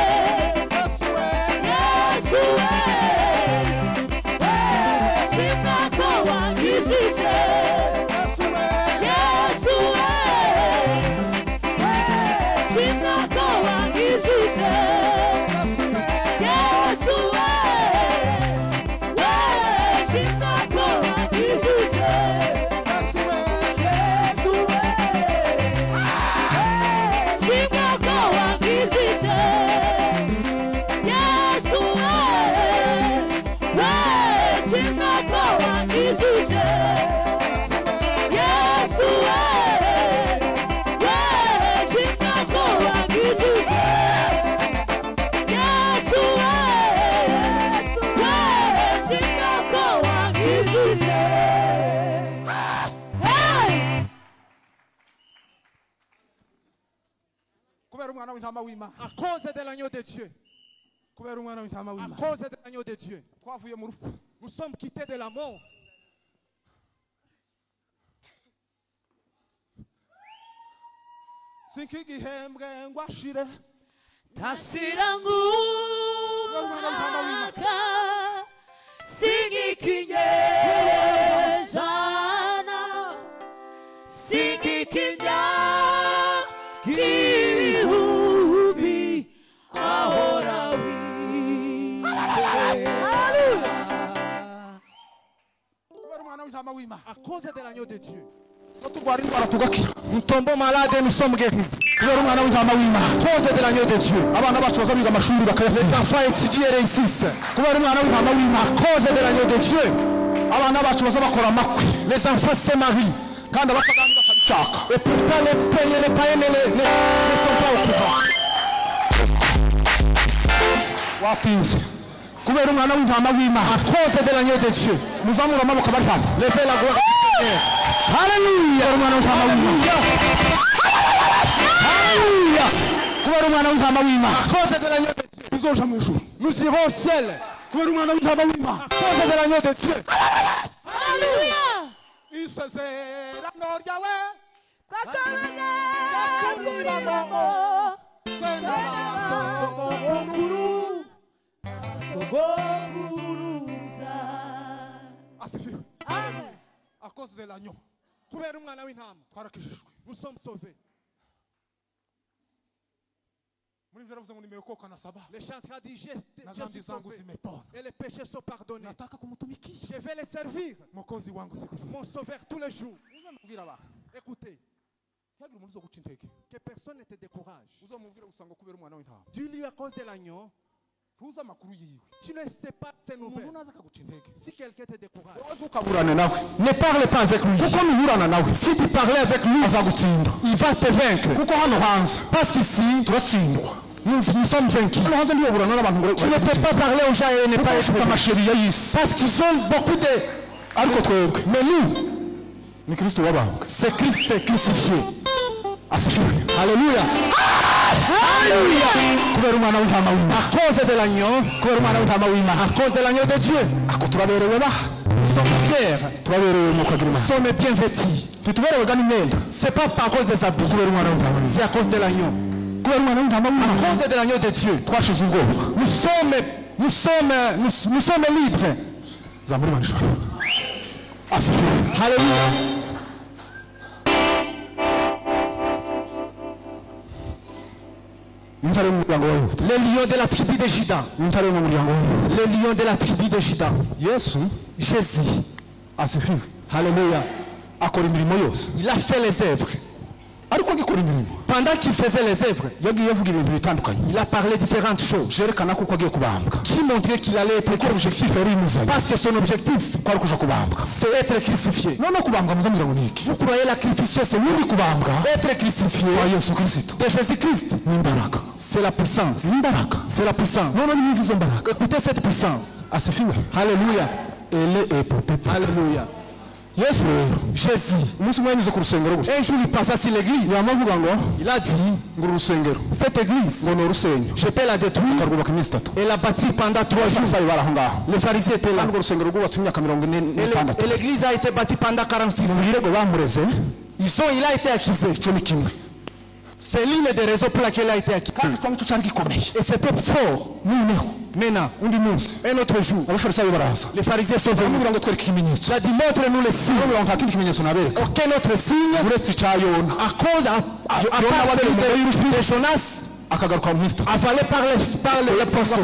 Yesu we, shima ko wangishije. Yesu we, shima ko wangishije. Yesu we, shima ko wangishije. Yesu we, shima ko wangishije. Yesu we, shima ko wangishije. Yesu we, shima ko wangishije. Hey! Kubera umwana w'intama w'Imana. À cause de l'agneau de Dieu. Kubera umwana w'intama À w'Imana. cause de l'agneau de Dieu. Twavuye mu rupfu. Nous sommes quittés de la mort. Sinkigihembwe ngo ashire. Tashira ngumwaka singikinyejana singikinyagihumbi ahora Kubera umwana w'intama w'Imana. À cause de l'agneau de Dieu. So turwara indwara tugakira. Nous tombons malades et nous sommes guéris. Kubera umwana w'intama w'Imana. À cause de l'agneau de Dieu. Abana bacu baza biga amashuri Les bakayatsinda. enfants étudient et réussissent. Kubera umwana w'intama À w'Imana. cause de l'agneau de Dieu. Abana bacu baza bakora amakwe. Les enfants se marient. Kandi abapagani bakabishaka. Et pourtant les païens ne sont pas au courant. Watinze. Kubera umwana w'intama w'Imana. À cause de l'agneau de Dieu. Muzamura amaboko bari hano. Levez la gloire du Seigneur. Haleluya. Umwana w'intama w'Imana. Haleluya. Kubera umwana w'intama w'Imana. À cause de l'agneau de Dieu. Tuzoja mu ijuru. Nous irons au ciel. Kubera umwana w'intama w'Imana. À cause de l'agneau de Dieu. Haleluya. Isezerano ryawe. Twakabana Kuribamo. kwenda basogokuru sogokuruza. Asifiwe. Amen. cause de l'agneau kubera umwana w'intama twarakijijwe. nous sommes sauvés. Muri mvera vuze ngo nimeokoka na saba. Le chanteur dit je Dhambi suis zangu sauvé zimepona. et les péchés sont pardonnés. Nataka kumtumikia. Je vais les servir, Mwokozi wangu siku zote. mon sauveur tous les jours. Uzamubwira abantu. Écoutez, Cyagira umuntu uzoguca intege. que personne ne te décourage. Uzamubwira gusanga kubera umwana w'intama. Dis-lui à cause de l'agneau, Tuzi amakuru yiwe. tu ne sais pas ces Umuntu nouvelles. naza akaguca intege. Si quelqu'un te décourage, Ukaburana nawe. ne parle pas avec lui. Kuko nuburana nawe. Si tu parlais avec lui, azagutsinda. il va te vaincre. Kuko hano hanze Parce qu'ici, turatsindwa. nous sommes vaincus. Hano hanze ndiyoburana n'abantu ngo Tu ne peux pas parler aux gens et ne pas être bafite vaincu. amasheriya y'isi. Parce qu'ils ont beaucoup de... Ariko twebwe Mais nous, ni Kristo wabambwe. c'est Christ crucifié. Asifiwe. Alléluia. Alléluia. Kubera umwana w'intama w'Imana. À cause de l'agneau, Kubera umwana w'intama w'Imana. à cause de l'agneau de Dieu, Ako turaberewe ba. nous sommes fiers, Turaberewe mu kagira nous Imana. sommes bien vêtus. Ntituberewe gani imyenda. C'est pas par cause des habits, Kubera umwana w'intama w'Imana. c'est à cause de l'agneau. Kubera umwana w'intama À w'Imana. cause de l'agneau de Dieu, Twashize ubwoba. nous sommes libres. Zamuri manishwa. Asifiwe. Alléluia. Intare mu muryango wa Yuda. Les lions de la tribu de Juda. Intare mu muryango wa Yuda. Les lions de la tribu de Juda. Yesu Jésus. asifiwe. Alléluia. Akora imirimo yose. Il a fait les œuvres. Ariko agikora imirimo. Pendant qu'il faisait les œuvres, Yagiye avuga ibintu bitandukanye. il a parlé différentes choses Zerekana kuko agiye kubambwa. qui montraient qu'il allait être Kuko crucifié. objectif yari imuzanye. Parce que son objectif, Kwari kuja kubambwa. c'est être crucifié. None kubambwa muzamira ngo niki? Vous croyez la crucifixion, c'est Undi lui kubambwa être crucifié kwa Yesu Kristo. de Jésus-Christ. Ni imbaraga. C'est la puissance. Ni imbaraga. C'est la puissance. None ni izo mbaraga. Écoutez cette puissance. Asifiwe. Alléluia. Ele epopepe. Alléluia. Yesu rero. Jésus, Umunsi umwe yanyuze ku rusengero gutya. un jour il passa sur l'église. Yamavuga ngo Il a dit, ngo urusengero cette église, ngo ni urusenyo. je peux la détruire Akarwubaka iminsi itatu. et la bâtir pendant 3 jours. Abafarisayo bari aho ngaho. Les pharisiens étaient là. Kandi urwo rusengero rwubatswe imyaka 46. Et l'église a été bâtie pendant 46 ans. Mu birego bamureze Il a été accusé. icyo ni kimwe. C'est l'une des raisons pour laquelle il a été accusé. Kandi twanga icyo cyari gikomeye. Et c'était fort. Noneho Maintenant, undi munsi un autre jour, abafarisayo baraza. les pharisiens sont venus. Bamubwira ngo twereke ikimenyetso. Il a dit, montre-nous les signes. Bamubwira ngo nta kindi kimenyetso nabereka. Aucun autre signe Uretse icya Yona. à cause, à part celui de Jonas, Akagaruka mu minsi itatu. avalé par les poissons.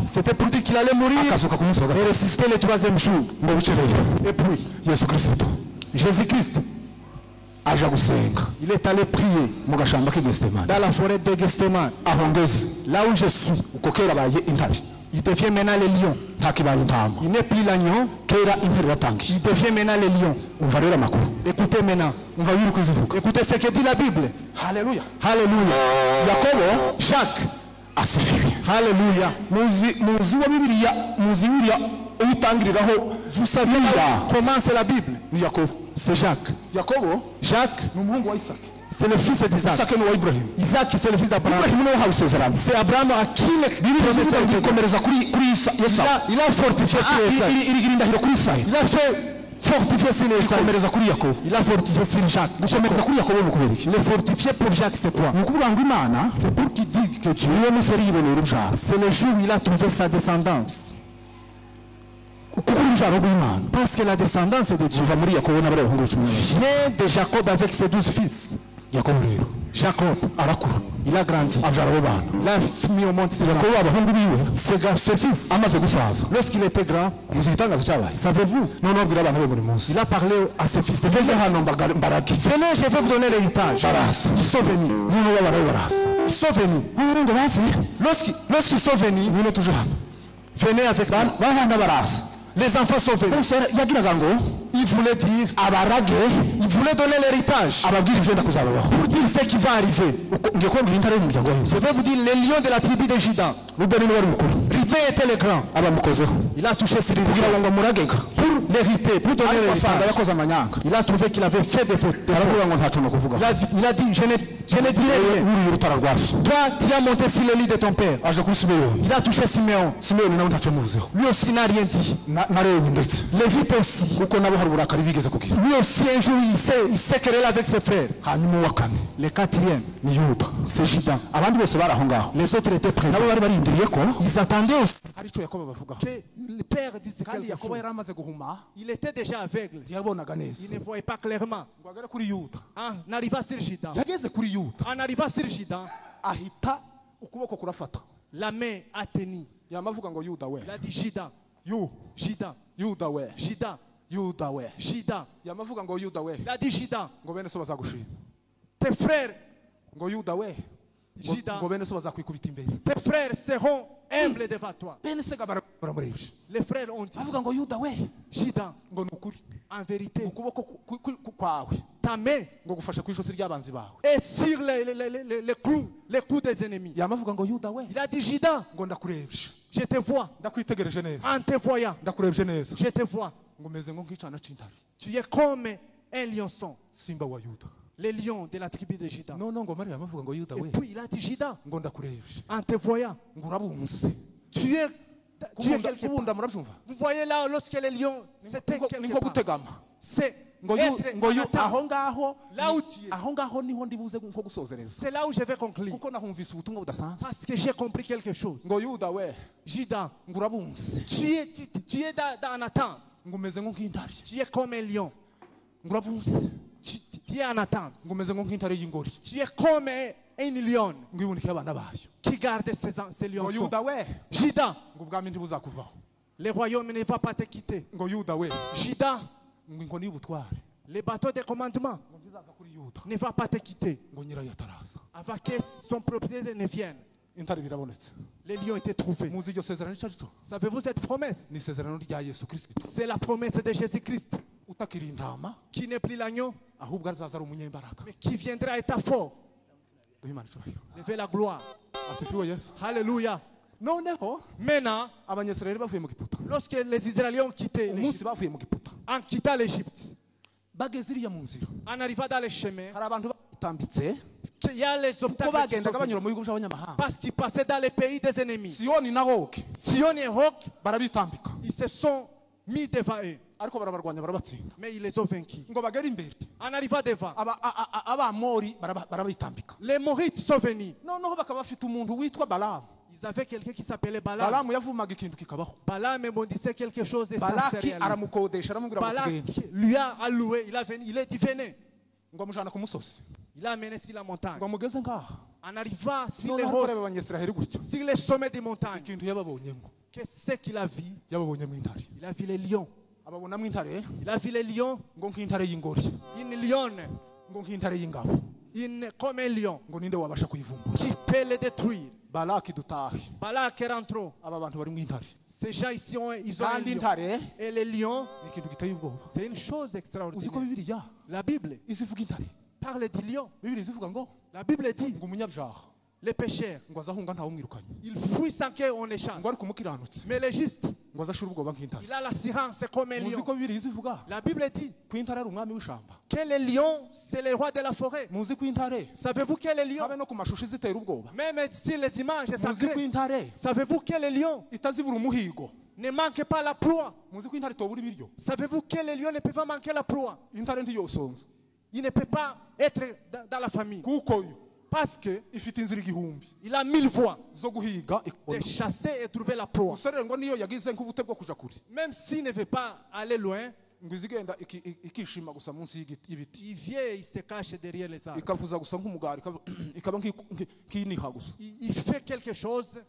C'était pour dire qu'il allait mourir Akazuka ku munsi wa et gatatu. ressusciter le 3e jour. Ngo bukereye Et puis, Yesu Kristo Jésus-Christ, aja gusenga il est allé prier mu gashamba k'i Getsemani. dans la forêt de Gethsemane. Aho ngeze Là où je suis, uko kera abaye intare il devient maintenant le lion. ntakibaye intama. Il n'est plus l'agneau, Kera intare watangiye. il devient maintenant le lion. Umva rero amakuru. Écoutez maintenant. Umva biri kuzivuga. Écoutez ce que dit la Bible. Haleluya. Alléluia. Yakobo Jacques. asifiwe. Alléluia. Muzi wa Bibiliya uyitangiriraho. Vous savez comment c'est la Bible? Ni Yakobo. C'est Jacques. Yakobo Jacques, ni umuhungu wa Isaka. c'est le fils d'Isaac. Isaka ni uwa Ibrahim. Isaac, c'est le fils d'Abraham. Ibrahim niwe wahawe isezerano. C'est Abraham à qui le Bibiliya promesse zivuga a ngo été donnée. ikomereza kuri Yesawu. Il a fortifié sur Isaac. Irigira indahiro kuri Isaka. Il a fait fortifier sur Isaac. Ikomereza kuri Yakobo. Il a fortifié sur Jacques. Gukomereza kuri Yakobo ni ukubera iki? Le fortifié pour Jacques, c'est quoi? Ni ukuvuga ngo Imana C'est pour qu'il dise que Dieu, niwe munsi yari yiboneye urubyaro. c'est le jour où il a trouvé sa descendance. Kuko urubyaro rw'Imana Parce que la descendance est de Dieu. ruva muri Yakobo n'abari abahungu cumi n'abiri. Vient de Jacob avec ses 12 fils. Yakobo rero Jacob, arakura il a grandi. abyara abo bana. Il a mis au monde ses enfants. Yakobo abahungu biwe Ce fils, amaze gusaza lorsqu'il était grand, uzi igitangaza cyabaye. savez-vous, Noneho abwira abana be buri munsi. il a parlé à ses fils. Ngeze hano mbarage. Venez, je vais vous donner l'héritage. Baraza. Ils sont venus. Noneho abana be baraza. Ils sont venus. Ngo baze Lorsqu'ils sont venus, ngwino tuje hano. venez avec nous. Bana baraza. Les enfants sont venus. Bose yagiraga ngo Il voulait dire, abarage il voulait donner l'héritage ababwira ibyenda kuzababaho. pour dire ce qui va arriver. Ngiye kubabwira intare y'umuryango wa Yuda. Je vais vous dire les lions de la tribu de Juda. Rubeni niwe wari mukuru. Ribé était le grand. Abamukozeho Il a touché sur lui kugira ngo amuragega. pour l'hériter, pour donner Ariko asanga l'héritage. yakoze amanyanga. Il a trouvé qu'il avait fait des fautes. Aravuga ngo ntacyo no kuvuga. Il a dit, je ne dirai rien. Wuriye urutara rwa so. Toi, tu as monté sur le lit de ton père. Aje kuri Simeyoni. Il a touché Siméon. Simeyoni nawe ntacyo yamuvuzeho. Lui aussi n'a rien dit. Na Lewi ndetse. Lévite aussi. Kuko nabo hari uburakari bigeze kugira. Lui aussi, un jour, il s'est querellé avec ses frères. Hanyuma uwa kane Le 4e, ni Yuda. c'est Juda. Abandi bose bari aho ngaho. Les autres étaient présents. Nabo bari barindiriye ko Ils attendaient aussi hari icyo Yakobo bavugaho. que le père dise Kandi quelque Yakobo chose. yari amaze guhuma Il était déjà aveugle. ntiyabonaga Il neza ne voyait pas clairement. ngo agere kuri yuda En arrivant sur Judas, yageze kuri yuda en arrivant sur Judas, ahita ukuboko kurafata la main a tenu. yamavuga ngo yuda we Il a dit Judas, Judas, yuda we Judas, yuda we Judas. yamavuga ngo yuda we Il a dit Judas, ngo bene so bazagushima tes frères, ngo yuda we Juda. ngo bene so bazakwikubita imbere tes frères seront humbles devant toi. bene se baramurebye Les frères ont dit, avuga ngo yuda we Judas, ngo ni ukuri en vérité, ukuboko kwawe ta main ngo gufashe ku ijosi ry'abanzi bawe est sur les coups des ennemis. yamavuga ngo yuda we Il a dit Judas, ngo ndakurebye je te vois. ndakwitegereje neza En te voyant, ndakurebye neza je te vois. ngo meze ngo nk'icana c'intare Tu es comme un lionçon, simba wa yuda le lion de la tribu de Judas. none ngo mariya yamavuga ngo yuda Et we puis il a dit Judas, ngo ndakurebye en te voyant, ngo urabunze tu es quelque kubunda part. murabyumva Vous voyez là, lorsque le lion, c'était ni quelque nko part. gutegama C'est ngo être ngo en attente. aho ngaho Là où tu es. aho ngaho niho ndi buze nko gusozereza C'est là où je vais conclure. kuko nahumvise ubutumwa budasanzwe Parce que j'ai compris quelque chose. ngo yuda we Judas, ngo urabunze tu es en attente. ngo umeze nko nk'intare Tu es comme un lion. ngo urabunze Tu es en attente. ngo umeze nko nk'intare y'ingori Tu es comme un lion ngo iboneke abana bayo qui garde ses ngo lions. yuda we Judas, ngo ubwami ntibuzakuvaho le royaume ne va pas te quitter. ngo yuda we Judas, ngo inkoni y'ubutware le bateau de commandement ngo ntizava kuri yuda ne va pas te quitter ngo nyirayo ataraza avant que son propriétaire ne vienne. intare birabonetse Les lions étaient trouvés. muzi iryo sezerano icyo ari cyo Savez-vous cette promesse? ni isezerano rya yesu kirisito C'est la promesse de Jésus-Christ utakiri intama qui n'est plus l'agneau, ahubwo azaza ari umunyembaraga mais qui viendra état fort. duhe imana icubahiro Levez la gloire. asifiwe yesu Alléluia. noneho Maintenant, abanyisirayeli bavuye mu giputa lorsque les Israéliens ont quitté umunsi l'Égypte, bavuye mu giputa en quittant l'Égypte, bageze iriya mu nzira en arrivant dans les chemins, hari abantu batambitse il y a les ko obstacles qui sont bagendaga banyura venus. mu bihugu by'abanyamahanga Parce qu'ils passaient dans les pays des ennemis. siyoni na hoge Sion et Hog, barabitambika ils se sont mis devant eux, ariko barabarwanya barabatsinda mais ils les ont vaincus. ngo bagere imbere En arrivant devant, abamori barabitambika les Morites sont venus. noneho bakaba bafite umuntu witwa balamu Ils avaient quelqu'un qui s'appelait Balaam. balamu yavumaga ikintu kikabaho Balaam disait quelque chose et ça se balaki réalise. aramukodesha aramubwira ngo Balak tugende lui a alloué, il est dit venez. ngo amujana ku musozi Il l'a amené sur la montagne. ngo amugeze ngaha En arrivant sur les noneho kureba hausses, abanyisiraheli gutya sur les sommets des montagnes, ikintu yababonyemo qu'est-ce qu'il a vu? yababonyemo intare Il a vu les lions. ababonamo intare Il a vu les lions, ngo nk'intare y'ingori une lionne, ngo nk'intare y'ingabo comme un lion ngo ninde wabasha kuyivumbura qui peut les détruire. balaki dutahe Balak rentre. aba bantu bari mu intare Ces gens ici, ils ont un kandi lion. intare Et les lions, ni ikintu giteye ubwoba c'est une chose uzi ko extraordinaire. bibiliya La Bible izivuga intare parle du lion. bibiliya izivuga ngo La Bible dit, ngo umunyabyaha les pécheurs, ngo azahunga ntawumwirukanye ils fuient sans qu'on les chasse. ngo ariko umukiranutsi Mais le juste, ngo azashira ubwoba nk'intare il a l'assurance comme un muzi lion. ko bibiliya izivuga La Bible dit ko intare ari umwami w'ishamba que le lion, c'est le roi de la forêt. muzi ko intare Savez-vous que le lion, habe no ku mashusho izitera ubwoba même si les images muzi ko sacrées, intare savez-vous que le lion itazibura umuhigo ne manque pas la proie? muzi ko intare itobura ibiryo Savez-vous que le lion ne peut pas manquer la proie? intare ntiyosonza Il ne peut pas être dans la famille. kuko yo Parce que ifite inzira igihumbi il a 1000 voies zo guhiga de ikabona chasser et trouver la proie. umusore ngo niyo yagize nk'ubute bwo kuja kure Même s'il ne veut pas aller loin, ngo izigenda ikishima gusa munsi y'ibiti il vient et il se cache derrière les arbres. ikavuza gusa nk'umugari ikaba nk'iniha gusa Il fait quelque chose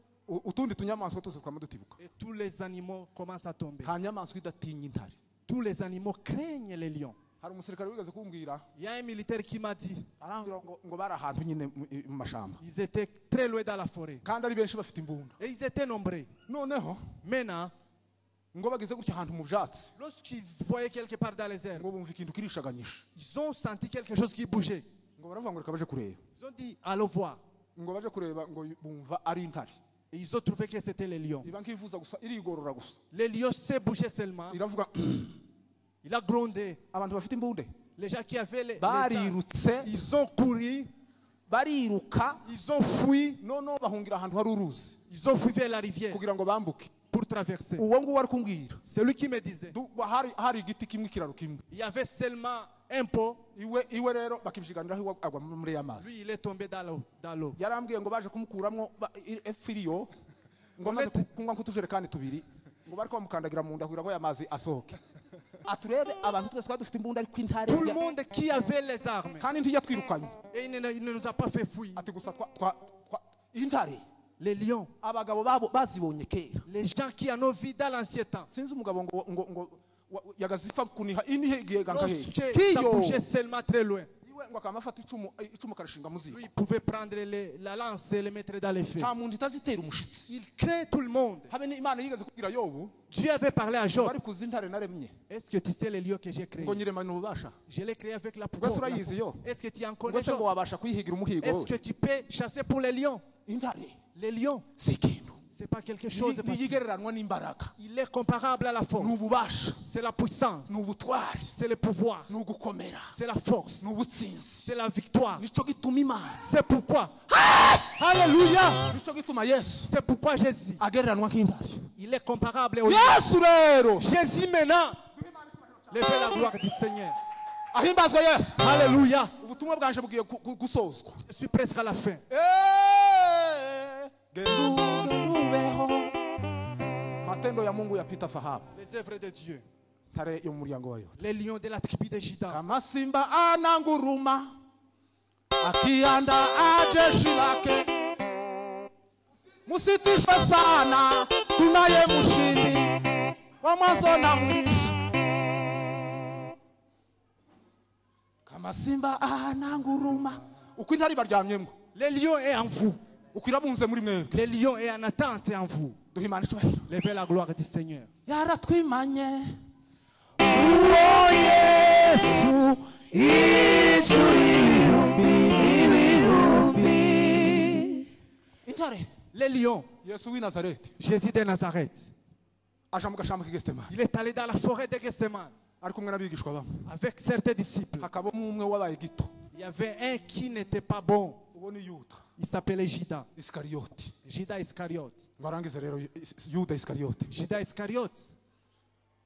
utundi tunyamaswa twose twama dutibuka et tous les animaux commencent à tomber. nta nyamaswa idatinya intare Tous les animaux craignent les lions. hari umusirikare wigeze kumbwira Il y a un militaire qui m'a dit, arambwira ngo bari ahantu nyine mu mashamba ils étaient très loin dans la forêt. kandi ari benshi bafite imbunda Et ils étaient nombreux. noneho Maintenant, ngo bageze gutya ahantu mu byatsi lorsqu'ils voyaient quelque part dans les airs, ngo bumva ikintu kirishaganyisha ils ont senti quelque chose qui bougeait. ngo baravuga ngo reka baje kureba Ils ont dit, allons voir. ngo baje kureba ngo bumva ari intare Et ils ont trouvé que c'était les lions. iba nkivuza gusa irigorora gusa Le lion s'est bougé seulement. iravuga Il a grondé. abantu bafite imbunde Les gens qui avaient les armes, barirutse ils ont couru, bariruka ils ont fui, noneho bahungira ahantu hari uruzi ils ont fui vers la rivière kugira ngo bambuke pour traverser. uwo nguwo ari kumbwira Celui qui me disait, hari igiti kimwe ikiraro kimwe il y avait seulement un pot. iwe rero bakibyiganiraho iwe agwa muri ya mazi Lui, il est tombé dans l'eau. yarambwiye ngo baje kumukuramo efiriyo ngo amaze kunywa nk'utujerekani tubiri ngo bari bamukandagira mu nda kugira ngo ya mazi asohoke aturebe abantu twese twari dufite imbunda ariko intare Tout le monde qui avait les armes. kandi ntijya twirukanye Et il ne nous a pas fait fuir. ati gusa intare Les lions. abagabo bazibonye kera Les gens qui en ont vu dans l'ancien temps. sinzi umugabo ngo yagazifa kuniha inihe igihe gangahe Lorsque ça bougeait seulement très loin, iwe ngo akamafata icumu karashinga muzigo lui il pouvait prendre la lance et le mettre dans les feux. nta muntu itazitera umushitsi Il crée tout le monde. habe n'Imana yigeze kubwira Yobu Dieu avait parlé à Job. bari kuza intare naremye Est-ce que tu sais les lions que j'ai créés? ngo nyiremana ububasha Je l'ai créé avec la Ubwo pouvoir. se urayizi yo Est-ce que tu en ubwo connais se ngo Job? wabasha kuyihigira umuhigo Est-ce que tu peux chasser pour les lions? intare Les lions, si ikintu c'est pas quelque chose de facile. ntiyigereranwa n'imbaraga Il est comparable à la ni force. ububasha C'est la puissance. ni ubutwari C'est le pouvoir. ni ugukomera C'est la force. ni ubutsinzi C'est la victoire. nico gituma Imana C'est pourquoi. Alléluia. nico gituma Yesu C'est pourquoi Jésus, agereranwa nk'intare il est comparable au lion. Yesu rero Jésus maintenant, levez la gloire du Seigneur. ahimbazwa Yesu Alléluia. ubutumwa bwanje bugiye gusozwa Je suis presque à la fin. matendo ya Mungu yapita fahamu Les œuvres de Dieu. ntare yo mu muryango wa Yuda Les lions de la tribu de Juda. kama simba ananguruma akianda jeshi lake musitishwe sana tunaye mshindi wa mwanzo na mwisho kama simba ananguruma uko intare baryamyemo Les lions est en vous. uko irabunze muri mwebwe Les lions est en attente en vous. duha Imana icyubahiro Levez la gloire du Seigneur. yaratwimanye uwo Yesu intare Les lions, Yesu w'i Nazareti Jésus de Nazareth. aja mu gashamba k'Igetsemani Il est allé dans la forêt de Gethsemane ari kumwe n'abigishwa bamwe avec certains disciples. hakabamo umwe wabaye gito Il y avait un qui n'était pas bon. uwo ni Yuda Il s'appelait Judas. Iskariyoti Judas Iscariote. ngo arangize rero Yuda Iskariyoti Judas Iscariote.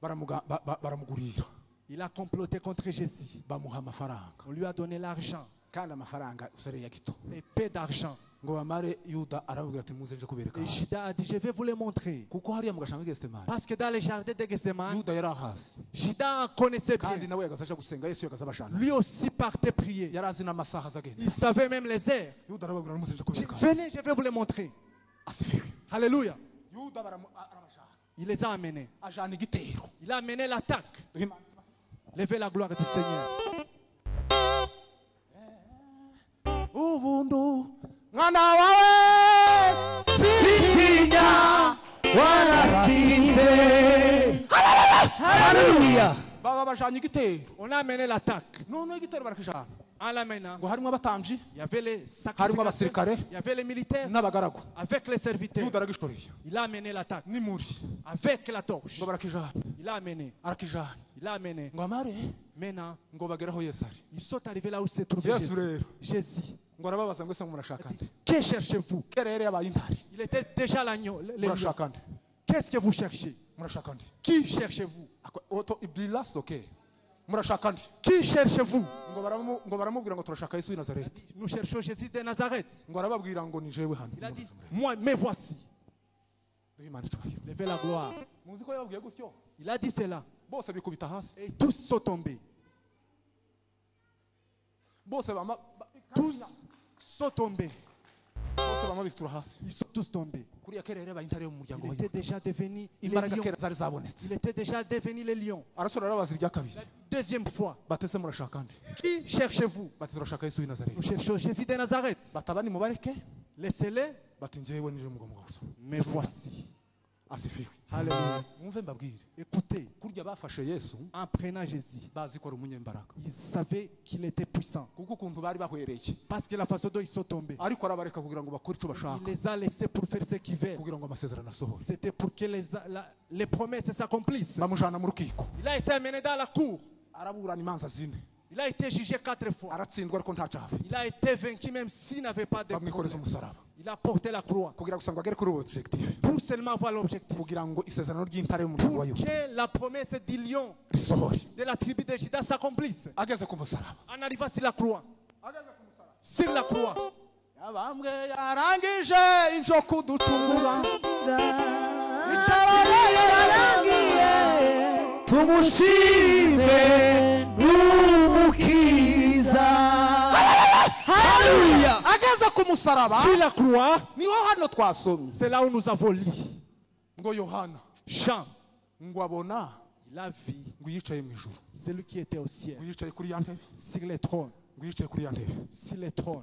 baramugurira Il a comploté contre Jésus. bamuha amafaranga On lui a donné l'argent. kandi amafaranga usere ya gito Et peu d'argent. ngo bamare Yuda arababwira ati muze nje kubereka Et Judas a dit, je vais vous le montrer. kuko hariya mu gashamba k'Igetsemani Parce que dans les jardins de Gethsemane, Yuda yari ahazi Judas en connaissait kandi bien. nawe yagazaje gusenga Yesu yagaza abashana Lui aussi partait prier. yari azi n'amasaha azagenda Il savait même les heures. Yuda arababwira muze nje kubereka Venez, je vais vous le montrer. asifiwe Alléluia. Yuda arabashaka Il les a amenés. ajana igitero Il a amené l'attaque. duha Imana Levez la gloire du Seigneur. ubundu mwana wawe sitinya waratsinze haleluya baba bajanye igitero On a amené l'attaque. noneho igitero barakijana En l'amenant, ngo harimo abatambyi il y avait les harimo sacrificateurs, abasirikare il y avait les militaires, n'abagaragu avec les serviteurs. Yuda aragishoreye Il a amené l'attaque. n'imuri Avec la torche. ngo barakijana Il a amené. arakijana Il a amené. ngo amare Maintenant, ngo bageraho Yesu ari ils sont arrivés là où se trouvait Yes, Jésus. frère. Jésus. ngo arababaza ngo ese murashaka nde Que cherchez-vous? kera yari yabaye intare Il était déjà l'agneau. Les lions. murashaka nde Qu'est-ce que vous cherchez? murashaka nde Qui cherchez-vous? oto ibila soke murashaka nde Qui cherchez-vous? ngo baramubwira ngo turashaka Yesu w'i Nazareti Nous cherchons Jésus de Nazareth. ngo arababwira ngo ni jewe hano Il a dit, moi, me voici. duha Imana icyubahiro Levez la gloire. muzi ko yababwiye gutyo Il a dit cela. bose bikubita hasi Et tous sont tombés. bose Tous sont tombés. bose bamabitura hasi Ils sont tous tombés. kuriya kera yari yabaye intare yo mu muryango Il wa était Yuda déjà devenu les imbaraga lions. kera zari zabonetse Il était déjà devenu les lions. arasura arabaza irya kabiri Deuxième fois. batese murashaka nde Qui cherchez-vous? bati turashaka Yesu w'i Nazareti Nous cherchons Jésus de Nazareth. bataba nimubareke Laissez-les. bati njyewe nije mugomba gusa Me voici. asifiwe Alléluia. mwumve mbabwire Écoutez, kurya bafashe Yesu en prenant Jésus, bazi ko ari umunyembaraga ils savaient qu'il était puissant. kuko ukuntu bari bahwereye Parce que la façon dont ils sont tombés, ariko arabareka kugira ngo bakore icyo il bashaka les a laissés pour faire ce qu'ils veulent. kugira ngo amasezerano asohore C'était pour que les promesses s'accomplissent. bamujana mu rukiko Il a été amené dans la cour. araburana imanza zine Il a été jugé 4 fois. aratsindwa ariko nta cyaha afite Il a été vaincu même s'il n'avait pas de bamwikoreza problème. umusaraba Il a porté la croix kugira ngo agere kuri ubu objectif pour seulement avoir l'objectif. kugira ngo isezerano ry'intare y'umuryango wa Pour Yuda que la promesse du lion risohore de la tribu de Juda s'accomplisse. ageze ku musaraba En arrivant sur la croix. Sur la croix. yabambwe yarangije ibyo kuducungura yarangiye tumushime n'umukiza. Haleluya. ageze ku musaraba Sur la croix, niho hano twasomye c'est là où nous avons lu. ngo Yohana Jean, ngo abona la vie, ngo yicaye mu ijuru, celui qui était au ciel, ngo yicaye kuri ya ntebe, sur les trônes, ngo yicaye kuri ya ntebe, sur les trônes.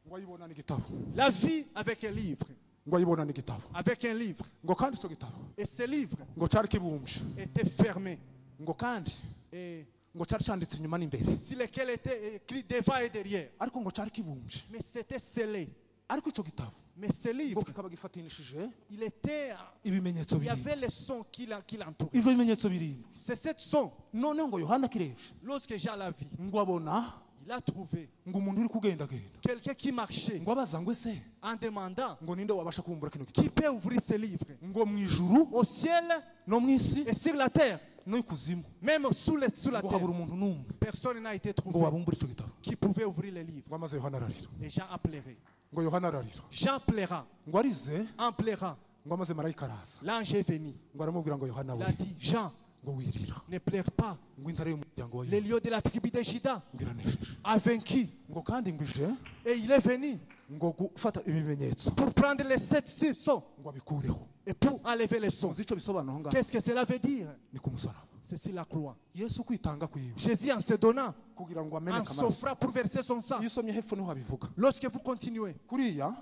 ngo ayibona n'igitabo, La vie avec un livre, ngo ayibona n'igitabo, avec un livre. ngo kandi icyo gitabo Et ce livre ngo cyari kibumbye, était fermé. ngo kandi Et ngo cyari cyanditse inyuma n'imbere, sur lequel était écrit devant et derrière. ariko ngo cyari kibumbye, Mais c'était scellé. ariko icyo gitabo Mais ce ngo livre, kikaba gifatanishije il était, ibimenyetso il y birindwi. avait les sons qui l'entouraient. Ivyo bimenyetso birindwi, C'est cette son. noneho ngo Yohana akirebye Lorsque Jean l'a vu, ngo abona il a trouvé ngo umuntu uri kugendagenda, quelqu'un qui marchait ngo abaza ngo ese en demandant ngo ninde wabasha kubumbura kino gitabo, qui peut ouvrir ce livre. ngo mu ijuru Au ciel no mu isi et sur la terre, no ikuzimu même sous la ngo terre, habura umuntu n'umwe personne n'a été ngo trouvé wabumbura icyo gitabo. qui pouvait ouvrir le livre. ngo amaze Yohana ararira, Et Jean a pleuré. ngo Yohana ararira, Jean pleura. ngo arize, En pleurant, ngo amaze marayika araza, l'ange est venu. ngo aramubwira ngo Yohana Il we a dit, Jean, ngo wirira, ne pleure pas. ngo intare y'umuryango wa Le Yuda lion de la tribu de Juda ngo iranesheje, a vaincu. ngo kandi ngo ije Et il est venu ngo gufata ibimenyetso pour prendre les 7 sons ngo abikureho. et pour enlever les sons. uzi icyo bisobanura aho ngaho? Qu'est-ce que cela veut dire? Ni ku musaraba C'est sur la croix. Yesu kwitanga kwiwe Jésus en se donnant, kugira ngo en ameneke amaraso. s'offrant pour verser son sang. Iyo usomye hepfo niho habivuga, Lorsque vous continuez, kuriya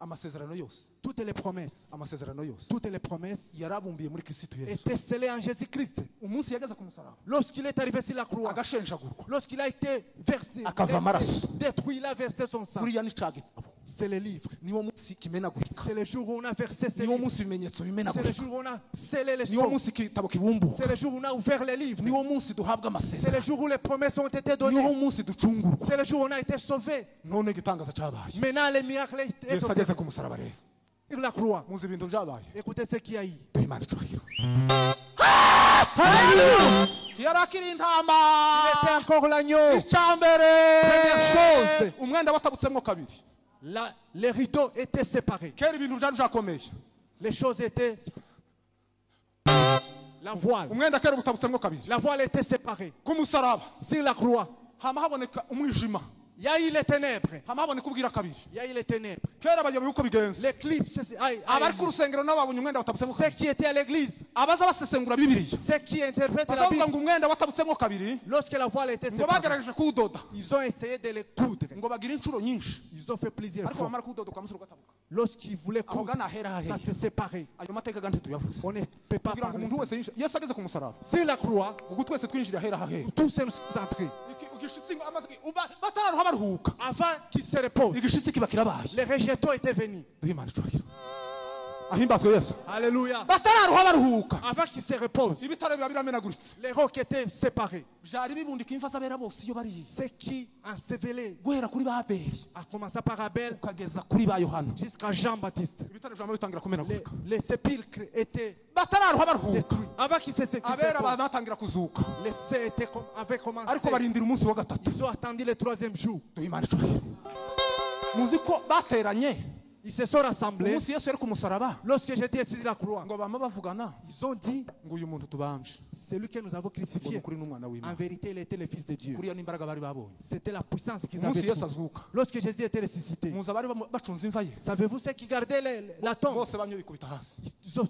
amasezerano yose, toutes les promesses, amasezerano yose toutes les promesses yarabumbiye muri Kristo Yesu. étaient scellées en Jésus-Christ. Umunsi yageze ku musaraba Lorsqu'il est arrivé sur la croix, agashenjagurwa, lorsqu'il a été versé, Akava amaraso. détruit, il a versé son sang. kuriya ni ca gitabo, C'est le livre. niwo munsi kimenagurika, C'est le jour où on a versé ce niwo livre. munsi ibimenyetso C'est le bimenagurika, jour où on a scellé les niwo sons. munsi igitabo kibumbuka, C'est le jour où on a ouvert les livres. niwo munsi duhabwa C'est le amasezerano, jour où les promesses ont été niwo données. munsi ducungurwa. C'est le jour où on a été sauvés. None igitangaza cyabaye, Maintenant, les miracles est Yesu ageze ku musaraba rero, sur la croix. muzi ibintu byabaye, Écoutez ce qu'il y a eu. duhe Imana icyubahiro. Haleluya. yari akiri Il intama, était encore l'agneau. icya mbere Première chose, umwenda watabutsemo kabiri, les rideaux étaient séparés. kera ibintu byari byakomeye, Les choses étaient... La voile. umwenda kera ubutabutsemo kabiri, La voile était séparée. ku musaraba Sur la croix, hama haboneka umwijima, il y a eu les ténèbres. hama haboneka ubwira kabiri. Il y a eu les ténèbres. Kera bayoboye uko bigenza, L'éclipse, abari ku rusengero nabo babonye umwenda watabutsemo ceux kabiri, qui étaient à l'église, abaza basesengura bibiliya ceux qui interprètent la bazavuga Bible, ngo umwenda watabutsemo kabiri, lorsque la voile était ngo séparée, bagerageje kuwudoda, ils ont essayé de les coudre. ngo bagire inshuro nyinshi, Ils ont fait plusieurs ariko fois. bamara kuwudoda ukamusura ugatabuka. Lorsqu'ils voulaient Aho coudre, gana ahera ça hahera, s'est séparé. ayo mateka kandi tuyavuze On ne peut pas kugira ngo parler umuntu ça. wese yinjire. Yesu ageze ku musaraba, Sur la croix, ubwo twese twinjira ahera hahera, tous nous sommes entrés. igishitsi ngo amaze batararuha baruhuka, Avant qu'ils se reposent, igishitsi kiba kirabaye. les rejetons étaient venus. Duhe Imana icyubahiro, ahimbazwe Yesu. Alléluia. Batararuha baruhuka, Avant qu'ils se reposent, ibitaro biba biramenaguritse, les rocs étaient séparés. byari bibundika imva z'abera bose iyo bariye, Ceux qui ensevelaient, guhera kuri ba Abeli à commencer par Abel ukageza kuri ba Yohana, jusqu'à Jean-Baptiste, ibitaro byama bitangira kumenagurika, les sépulcres étaient batararuha baruhuka, détruits. Avant qu'ils se abera reposent, banatangira kuzuka, les saints avaient commencé. ariko barindira umunsi wa gatatu. Ils ont attendu le 3e jour. Duhe Imana icyubahiro. Muzi ko bateranye Ils se sont rassemblés. umunsi Yesu yari ku musaraba, Lorsque j'étais assis sur la croix, ngo bama bavugana ils ont dit, ngo uyu muntu tubambye, celui que nous avons ngo ni crucifié, ukuri n'umwana en w'Imana. vérité, il était le Fils de Dieu. Kuriya n'imbaraga bari babonye, C'était la puissance qu'ils umunsi avaient Yesu trouvée. azuka, Lorsque Jésus était ressuscité, muzi abari bacunze imva ye, savez-vous ceux qui gardaient la tombe? bose bamye bikubita hasi,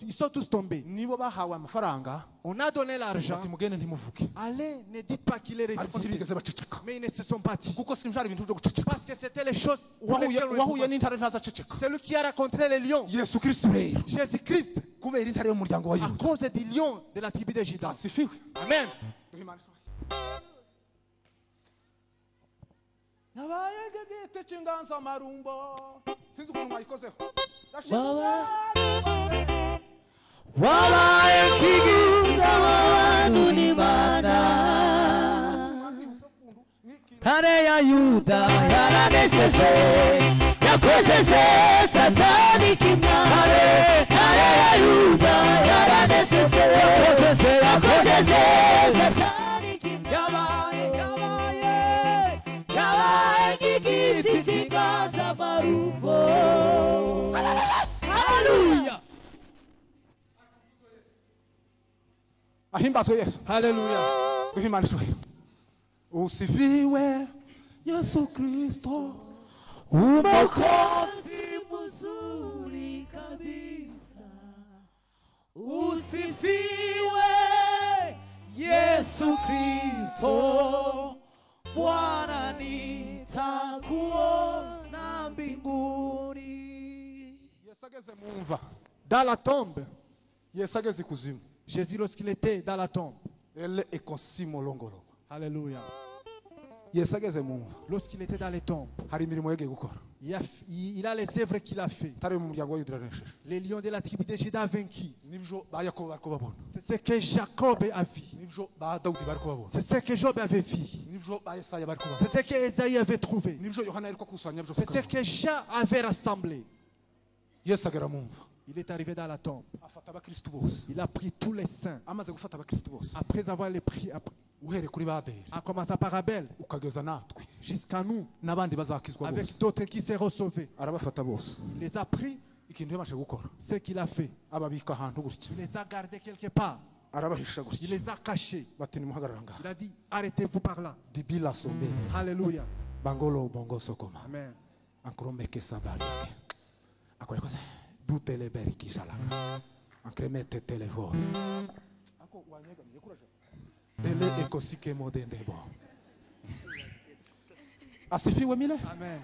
Ils sont tous tombés. nibo bahawe amafaranga On a donné l'argent. bati mugende ntimuvuge, Allez, ne dites pas qu'il est ariko ressuscité. ntibigeze baceceka, Mais ils ne se sont pas dit. kuko sinjari ibintu byo guceceka. Parce que c'était les choses pour Uwahuye lesquelles on ne uwahuye pouvait n'intare ntazaceceka. pas. Celui qui a rencontré les lions, Yesu Kristo rero Jésus-Christ, kubera intare y'umuryango wa à Yuda cause du lion de la tribu de Juda. asifiwe. Amen. Duhe Imana icyubahiro. Nabaye ngegete cy'inganza marumbo, sinzi ukuntu mwayikozeho. wabaye kigiza w'abantu n'Imana, ntare ya Yuda yaranesheje, yakojeje Satani kimware, ntare ya Yuda yaranesheje, yakojeje Satani kimware, yabaye igiti cy'inganzamarumbo. Haleluya. ahimbazwe Yesu. Alléluia. Duhe Imana ishimwe. Usifiwe Yesu Kristo. Mwokozi mzuri kabisa. Usifiwe Yesu Kristo. Bwana nitakuona mbinguni. Yesu ageze mu mva. Dans la tombe, Yesu ageze ikuzimu. Jésus, lorsqu'il était dans la tombe, Ele ekosimo longolo. alléluia, Yesu ageze mu mva. lorsqu'il était dans les tombes, Hari imirimo yagiye gukora. il a les œuvres qu'il a fait. Tari mu muryango wa Yuda aranesheje. Les lions de la tribu de Juda vaincu. Nibyo ba Yakobo bariko babona. C'est ce que Jacob a vu. Nibyo ba Dawudi bariko babona. C'est ce que Job avait vu. Nibyo ba Yesaya bariko babona. C'est ce que Esaïe avait trouvé. Nibyo Yohana ariko kusanya byo. C'est ce que Jean avait rassemblé. Yesu agera mu mva. Il est arrivé dans la tombe. Afata abakristo bose. Il a pris tous les saints. Amaze gufata abakristo bose. Après avoir les pris, Uhere kuri Babeli. en commençant par Abel, Ukageza natwe. jusqu'à nous, N'abandi bazakizwa avec bose. d'autres qui seront sauvés. Arabafata bose. Il les a pris, Ikintu yamashe gukora. ce qu'il a fait. Ababika ahantu gutya. Il les a gardés quelque part. Arabahisha Il gutya. les a cachés. Bati nimuhagarara ngaha. Il a dit, arrêtez-vous par là. Dibila sombele. Alléluia. Bangolo bongo sokoma. Amen. Ankromeke sambali. Akoye koze. Dutele beriki salaka. Ankremete televori. Ako wanyega yekuraje. Ele ekosike modendebo. Asifiwe mile. Amen.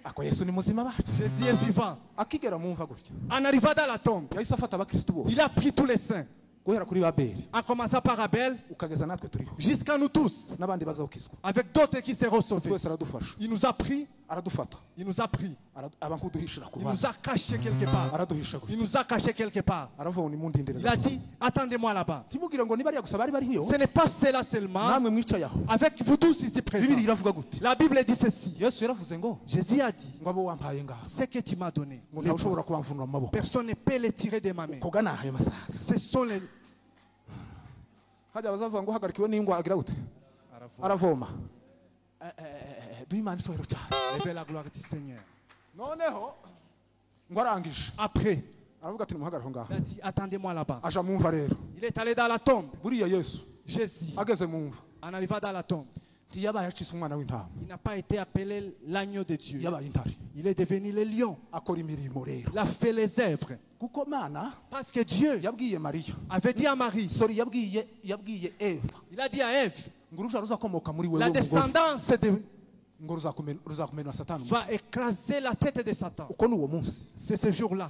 Ako Yesu ni muzima bacu. Jésus est vivant. Akigera mu mva gutya. En arrivant dans la tombe, Yahise afata abakristo bose. il a pris tous les saints. Guhera kuri Babeli. En commençant par Abel, Ukageza natwe turiho. jusqu'à nous tous. N'abandi bazawukizwa. Avec d'autres qui seront sauvés. Twese aradufasha. Il nous a pris. Aradufata. Il nous a pris. Abankuduhishira ku Il bana. nous a cachés quelque part. Araduhisha Il gutya. nous a cachés quelque part. Aravuga ngo nimundindire. Il a dit, attendez-moi là-bas. Timubwire ngo niba ari gusa bari bariho. Ce n'est pas cela seulement. Namwe mwicaye aho. Avec vous tous ici présents. Bibiri iravuga gute? La Bible dit ceci. Yesu yaravuze ngo Jésus a dit, ngo abo wampaye ngaha. ce que tu m'as donné, Ngo les ntawe ushobora grâces, kubamfunura mu maboko. personne ne peut les tirer de ma main. Koga naha ayo masaha. Ce sont les... Hajya bazavuga ngo hagarikiwe n'ingwa agira gute? Aravoma. Duhe Imana icyubahiro cyane. Levez la gloire du Seigneur. Noneho ngo arangije. Après, Aravuga ati nimuhagarare aho il ngaha. a dit, attendez-moi là-bas. Aja mu mva rero. Il est allé dans la tombe. Buriya Yesu Jésus, ageze mu mva. en arrivant dans la tombe, Ntiyabaye acitse umwana w'intama. il n'a pas été appelé l'agneau de Dieu. Yabaye intare. Il est devenu le lion. Akora imirimo rero. Il a fait les œuvres. Kuko Mana Parce que Dieu yabwiye Mariya. avait dit à Marie, Sorry yabwiye Eva. il a dit à Ève, Ngo uruja ruzakomoka muri wewe la mugore. descendance Ngo ruzakumena Satani. va écraser la tête de Satan. Uko ni uwo munsi. C'est ce jour-là.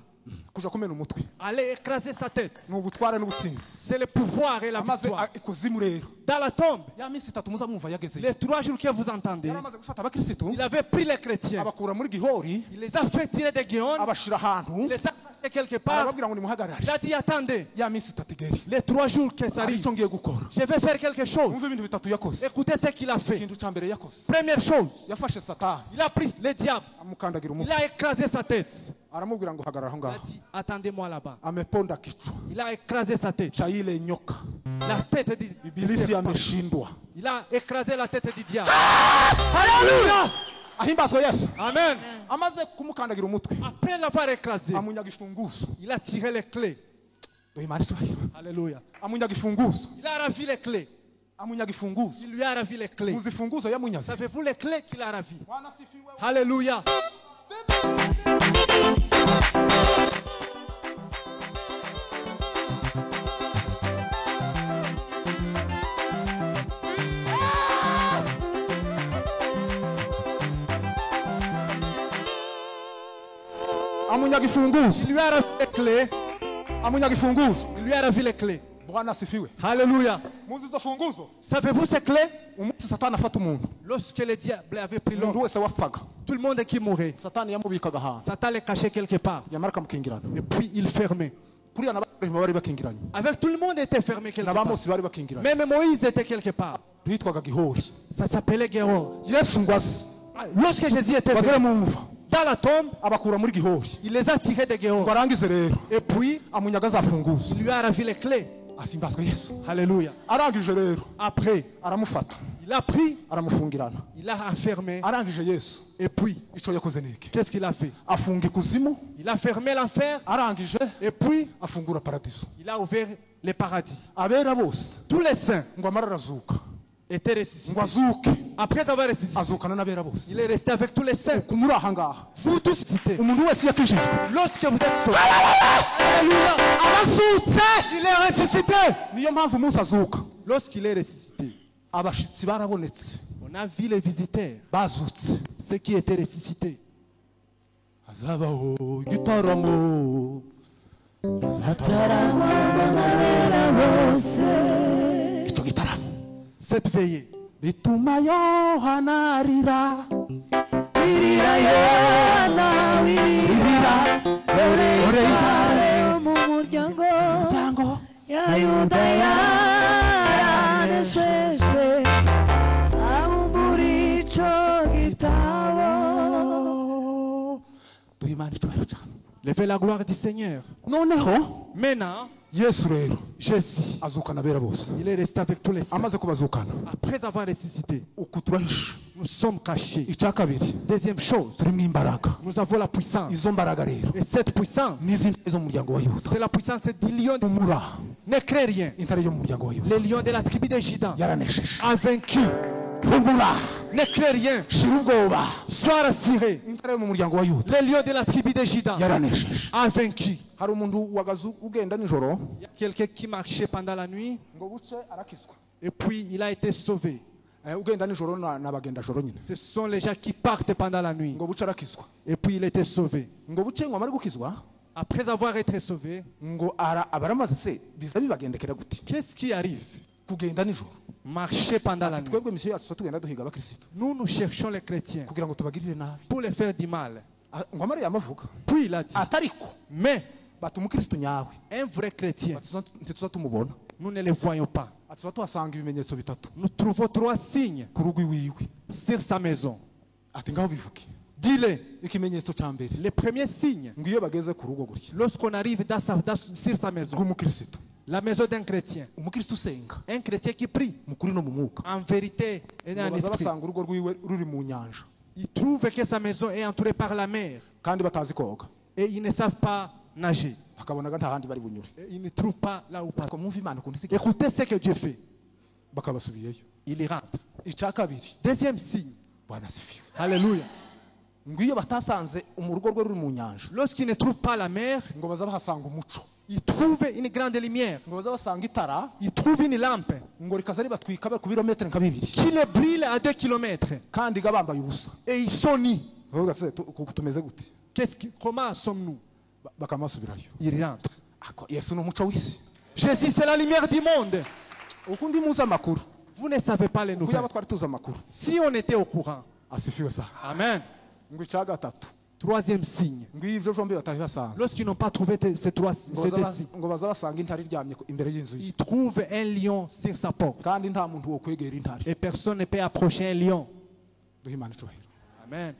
Kuja kumena umutwe. Allez écraser sa tête. Ni ubutware n'ubutsinzi. C'est le pouvoir et la Amaze victoire. ikuzimu rero. Dans la tombe, Ya minsi itatu muzamwumva yagezeyo. les 3 jours que vous entendez, Yaramaze gufata abakristo. il avait pris les chrétiens. Abakura muri Gihori. Il les a fait tirer de Guion. Abashira ahantu. Il les a cachés quelque part. Arababwira ngo nimuhagarare. Il a dit, attendez, Ya minsi itatu igere. les 3 jours que ça Hari arrive, icyo ngiye gukora. je vais faire quelque chose. Umva ibintu bitatu yakoze. Écoutez ce qu'il a fait. Ikintu cya mbere yakoze. Première chose, Yafashe Satani. il a pris le diable. Amukandagira Il umutwe. a écrasé sa tête. Aramubwira ngo hagarara aho Il a ngaho. dit, attendez-moi là-bas. Ameponda kichwa. Il a écrasé sa tête. Cha ile nyoka. La tête du Ibilisi serpent. ameshindwa. Il a écrasé la tête du diable. Alléluia. Ahimbazwe Yesu. Amen. Amaze kumukandagira umutwe. Après l'avoir écrasé, Amunyaga ifunguzo. il a tiré les clés. Duhe Imana icyubahiro. Alléluia. Amunyaga ifunguzo. Il a ravi les clés. Amunyaga ifunguzo. Il lui a ravi les clés. Muzi ifunguzo yamunyaze. Savez-vous les clés qu'il a ravi? Bwana sifiwe. Alléluia. Amunyaga ifunguzo. Il lui a ravi les clés. Amunyaga ifunguzo. Il lui a ravi les clés. Bwana sifiwe. Alléluia. Muzi izo funguzo. Savez-vous ces clés? Umunsi Satani afata umuntu. Lorsque le diable avait pris Umuntu l'homme, wese wapfaga. tout le monde qui mourait, Satani yamubikaga ahantu. Satan les cachait quelque part. Yamara akamukingirana. Et puis il fermait. Kuriya n'abarimo bari bakingiranye. Avec tout le monde était fermé quelque part. N'abamosi bari bakingiranye. Même Moïse était quelque part. Hitwaga Gihori. Ça s'appelait Guéror. Yesu ngo aze. Lorsque Jésus était Bagere venu mu mva. dans la tombe, Abakura muri Gihori. il les a tirés de Guéror. Barangize rero. Et puis, Amunyaga za funguzo. il lui a ravi les clés. Asimbazwe Yesu. Alléluia. Arangije rero. Après, Aramufata. il a pris, Aramufungirana. il a enfermé. Arangije Yesu. Et puis, Ico yakoze niki? qu'est-ce qu'il a fait? Afunga ikuzimu. Il a fermé l'enfer. Arangije Et puis, afungura paradiso. il a ouvert les paradis. abera bose Tous les saints ngo amara arazuka étaient ressuscités. ngo azuke Après avoir ressuscité, azukana n'abera bose il est resté avec tous les saints. ku muri aha ngaha Vous tous cités. umuntu wese yakijijwe Lorsque vous êtes sauvés, Alléluia, abazutse il est ressuscité. niyo mpamvu umunsi azuka Lorsqu'il est ressuscité, abashitsi barabonetse on a vu les visiteurs, bazutse ceux qui étaient ressuscités. hazabaho igitaramo icyo gitaramo Cette veillée bituma yohana arira wirira Yohana wirira dore mu muryango cyangwa ya Yuda yaranesheje abumbura ico gitabo. duha imana icyubahiro cyane levez la gloire du Seigneur. noneho Maintenant, yesu rero Jésus, azukana abera bose il est resté avec tous les saints. amaze kubazukana Après avoir ressuscité, uku turahisha nous sommes cachés. icya kabiri Deuxième chose, turimo imbaraga nous avons la puissance. izo mbaraga rero Et cette puissance, n'izindi zo mu muryango wa yuda c'est la puissance du lion. umura Ne crée rien. intare yo mu muryango wa yuda Le lion de la tribu de Juda yaranesheje a vaincu. humura Ne crée rien. shira ubwoba Sois rassuré. intare yo mu muryango wa yuda Le lion de la tribu de Juda yaranesheje a vaincu. hari umuntu wagazu ugenda nijoro Il y a quelqu'un qui marchait pendant la nuit ngo buce arakizwa et puis il a été sauvé. ugenda nijoro n'abagenda joro nyine Ce sont les gens qui partent pendant la nuit. ngo buce arakizwa Et puis il était sauvé. ngo buce ngo amare gukizwa Après avoir été sauvé, ngo abaramaze se biza bibagendekera gute qu'est-ce qui arrive? kugenda nijoro Marcher pendant la nuit. twebwe misiyo yacu tugenda duhiga abakirisitu Nous cherchons les chrétiens kugira ngo tubagirire nabi pour les faire du mal. ngo amare yamavuga Puis il a dit, atariko mais bati umukirisitu nyawe un vrai chrétien, ntituza tumubona nous ne le voyons pas. tuza tuhasanga ibimenyetso bitatu Nous trouvons 3 signes ku rugo iwiwe sur sa maison. ati ngaho bivuge Dis-le. ikimenyetso cya mbere Le premier signe, ngo iyo bageze ku rugo gutya lorsqu'on arrive sur sa maison, rw'umukirisitu la maison d'un chrétien, umukirisitu usenga un chrétien qui prie mu kuri no mu mwuka en vérité et ngo en baza esprit, basanga urugo rwiwe ruri mu nyanja il trouve que sa maison est entourée par la mer kandi batazi koga et ils ne savent pas nager. bakabonaga nta handi bari bunyure Et ils ne trouvent pas là où partir. ko mwumva imana ukuntu isigaye Écoutez ce que Dieu fait. bakabasubiyeyo Il y rentre. icya kabiri Deuxième signe. bwana sifiwe Alléluia. ngo iyo batasanze urugo rwe ruri mu nyanja Lorsqu'ils ne trouvent pas la mer, ngo baza bahasanga umuco ils trouvent une grande lumière. ngo baza basanga itara Ils trouvent une lampe ngo rikaza ribatwika bari ku birometero nka bibiri qui les brille à 2 kilomètres. kandi ga bambaye ubusa Et ils sont nus. bavuga se tumeze gute Comment sommes-nous? bakamasubirayo Ils rentrent. ako yesu ni umuco w'isi Jésus, c'est la lumière du monde. ukundi muzi amakuru Vous ne savez pas les kuko nouvelles. yaba twari tuzi amakuru Si on était au courant. asifiwe sa Amen. ngo icya gatatu Troisième signe. ngo iyo ibyo jombi batabihasanze Lorsqu'ils n'ont pas trouvé ces deux signes, ngo baza basanga intare iryamye imbere y'inzu ye ils trouvent un lion sur sa porte. kandi nta muntu wo kwegera intare Et personne ne peut approcher un lion. duha imana icyubahiro Amen.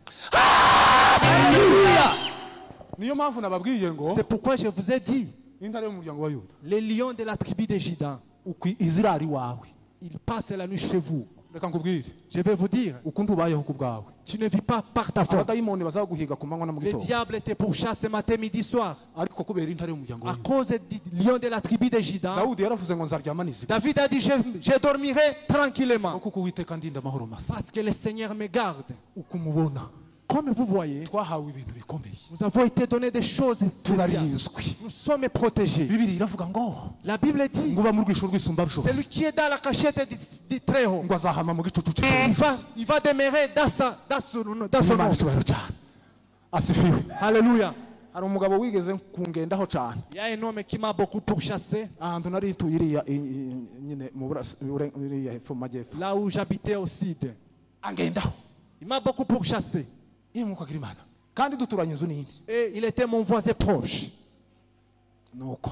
niyo mpamvu nababwiye ngo C'est pourquoi je vous ai dit, intare yo mu muryango wa yuda les lions de la tribu de Juda, izirara iwawe ils passent la nuit chez vous. reka nkubwire Je vais vous dire, ukundi ubayeho ku bwawe tu ne vis pas par ta force. abadayimoni bazaguhiga ku manywa na mu Le gitondo diable te pourchasse matin, midi, soir. ariko kubera intare yo mu muryango wa À yuda cause du lion de la tribu de Juda, dawudi yaravuze ngo nzaryama niziga David a dit, je dormirai tranquillement. kuko uwiteka ndinda amahoro masa Parce que le Seigneur me garde. uko umubona Comme vous voyez, twahawe ibintu bikomeye nous avons été donnés des choses spéciales. turarinzwi Nous sommes protégés. bibiri iravuga ngo La Bible dit, ngo uba mu rwisho rw'isumba celui bushobozi qui est dans la cachette du Très-Haut, ngo azahama mu gicucu il va demeurer dans son imana nom. icyubahiro cyane asifiwe Alléluia. hari umugabo wigeze kungendaho cyane Il y a un homme qui m'a beaucoup pourchassé. ahantu nari ntuye iriya nyine iriya hepfo mu majyepfo Là où j'habitais au sud. angendaho Il m'a beaucoup pourchassé. iyo mwuka agira imana kandi duturanye inzu n'indi Et il était mon voisin proche. nuko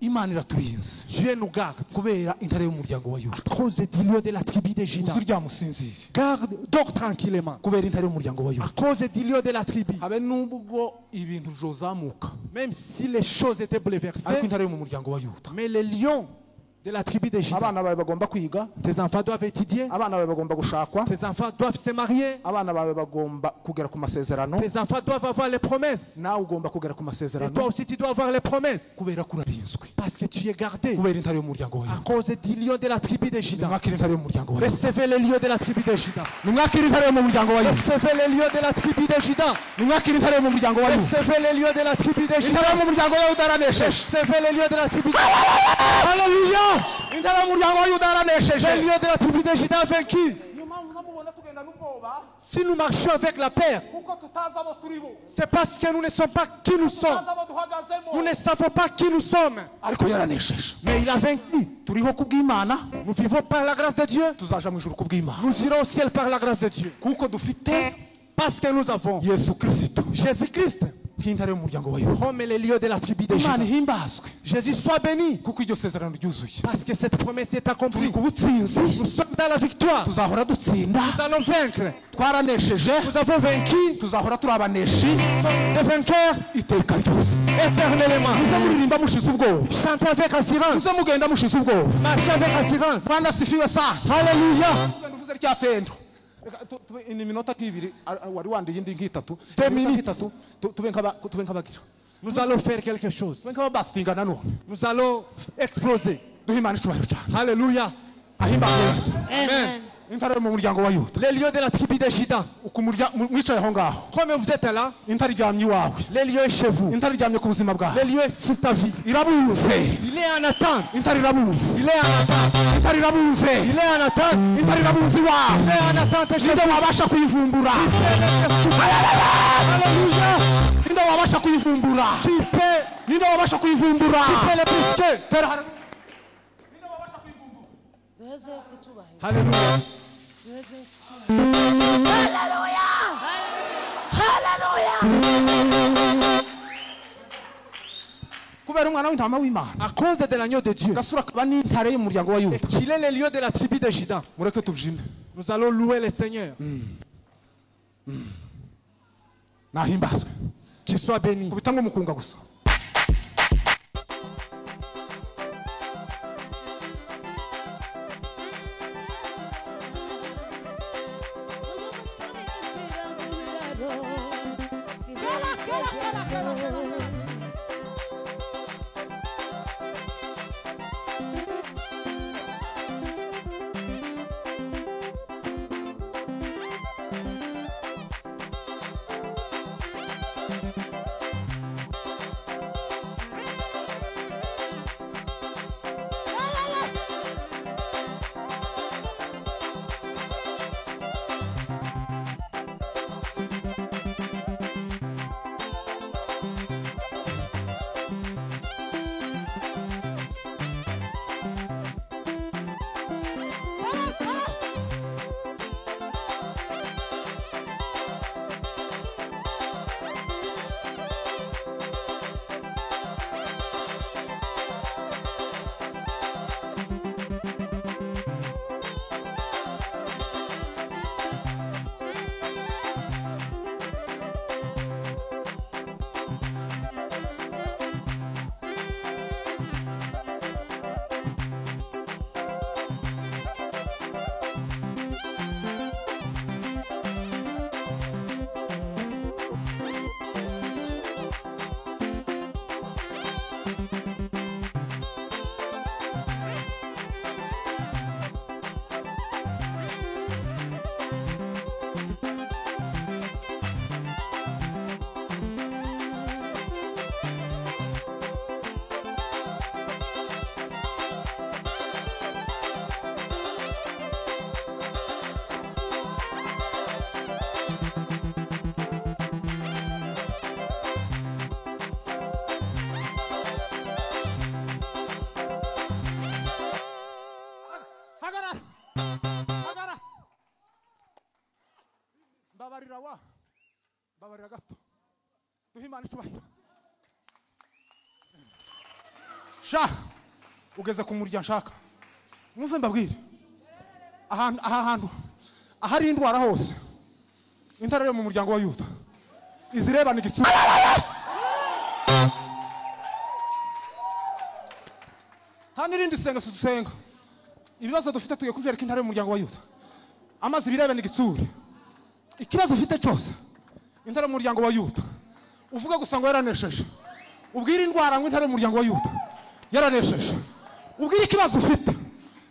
imana iraturinze Dieu nous garde. kubera intare y'umuryango wa yuda À cause du lieu de la tribu de Juda. uziryamusinzire Garde, dors tranquillement. kubera intare y'umuryango wa À yuda cause du lieu de la tribu. habe n'ubwo ibintu bizozamuka Même si les choses étaient ariko bouleversées, intare yo mu muryango wa yuda mais le lion de la tribu de Juda. abana bawe bagomba kwiga, Tes enfants doivent étudier. abana bawe bagomba gushakwa, Tes enfants doivent se marier. abana bawe bagomba kugera ku masezerano, Tes enfants doivent avoir les promesses. nawe ugomba kugera ku Et toi masezerano aussi, tu dois avoir les promesses. kubera ko urarinzwe, Parce que tu es gardé kubera intare y'umuryango à wawe. cause du lion de la tribu de Juda. Nimwakire intare y'umuryango wawe, Recevez les lions de la tribu de Juda. nimwakire intare yo mu muryango wawe, Recevez les lions de la tribu de Juda. nimwakire intare yo mu muryango wawe, Recevez les lions de la tribu de intare Juda. yo mu muryango wawe udaranesheje, Recevez les lions de la tribu de Juda. Alléluia. intare yo mu muryango wawe Les udaranesheje. lions de la tribu de Juda vaincu. Niyo mpamvu uzamubona tugenda n'ubwoba, Si nous marchons avec la paix, kuko tutazi abo turi bo, c'est parce que nous ne sommes pas qui nous sommes. tutazi abo duhagazemo, Nous ne savons pas qui nous sommes. ariko yaranesheje. Mais il a vaincu. Turiho kubw'Imana, Nous vivons par la grâce de Dieu. tuzaja mu ijuru kubw'Imana, Nous irons au ciel par la grâce de Dieu. kuko dufite Parce que nous avons Yesu Kristo Jésus-Christ nk'intare y'umuryango wawe. comme les lieux de la tribu de Juda. Imana ihimbazwe Jésus soit béni. kuko iryo sezerano ryuzuye. Parce que cette promesse est accomplie. Turi ku butsinzi, Nous sommes dans la victoire. tuzahora dutsinda, Nous allons vaincre. twaranesheje, Nous avons vaincu. tuzahora turi abaneshi Nous sommes des vainqueurs iteka ryose. éternellement. Muze muririmba mushize ubwoba, Chantez avec assurance. muze mugenda mushize ubwoba. Marchez avec assurance. Bwana asifiwe sana. Alléluia. Ugenda uvuze rya pendo. Reka tube ni minota nk'ibiri, wari wandiye indi nk'itatu. Deux Iminota minutes. nk'itatu, tube nk'abagira. Nous allons faire quelque chose. Tube nk'ababasitinga nanone. Nous allons exploser. Duhe Imana icyubahiro cyane. Alléluia. Ahimbazwe Yesu. Amen. Intare yo mu muryango wa Yuda. Les lieux de la tribu de Juda. Mwicaye aho ngaho. Comme vous êtes là, Intare iryamye iwawe. les lieux est chez vous. Intare iryamye ku buzima bwawe. Les lieux est sur ta vie. Irabuze. Il est en attente. Intare irabuze. Il est en attente. Intare irabuze. Il est en attente. Intare irabuze iwawe. Il est en attente chez Ninde vous. wabasha kuyivumbura? Alléluia. Ninde wabasha kuyivumbura? Qui peut, Ninde wabasha kuyivumbura? peut le brusquer. Tera hano. Alléluia. Kubera umwana w'intama w'Imana. À cause de l'agneau de Dieu, Gasura kaba n'intare y'umuryango wa Yuda. qu'il est le lieu de la tribu de Juda, Mureke tubyine. nous allons louer le Seigneur. Nahimbazwe. Qu'il soit béni. Kubitanga umukunga gusa. Babarira gato. Duhe Imana icyubahiro. Sha ugeze ku murya nshaka. Mwumve mbabwire. Aha hantu ahari indwara hose. Intare yo mu muryango wa Yuda. Izirebana igitsura. nta n'irindi sengesho dusenga. Ibibazo dufite tugiye kujereka intare y'umuryango wa Yuda. Amazi birebe n'igitsure. Ikibazo ufite cyose intare y'umuryango wa Yuda. Uvuga gusa ngo yaranesheje. Ubwira indwara ngo intare y'umuryango wa Yuda yaranesheje. Ubwira ikibazo ufite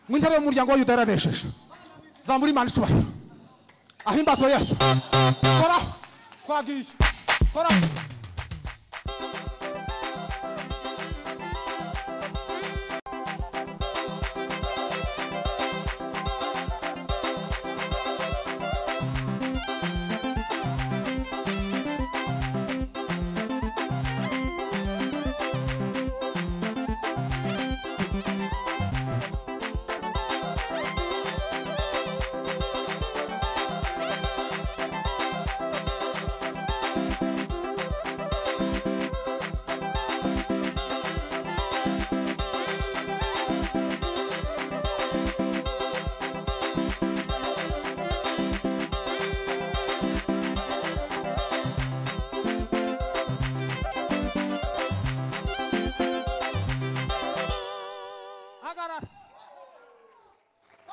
ngo intare y'umuryango wa Yuda yaranesheje. Zambura Imana icubahiro. Ahimbazwe Yesu. Kora twagiye. Kora.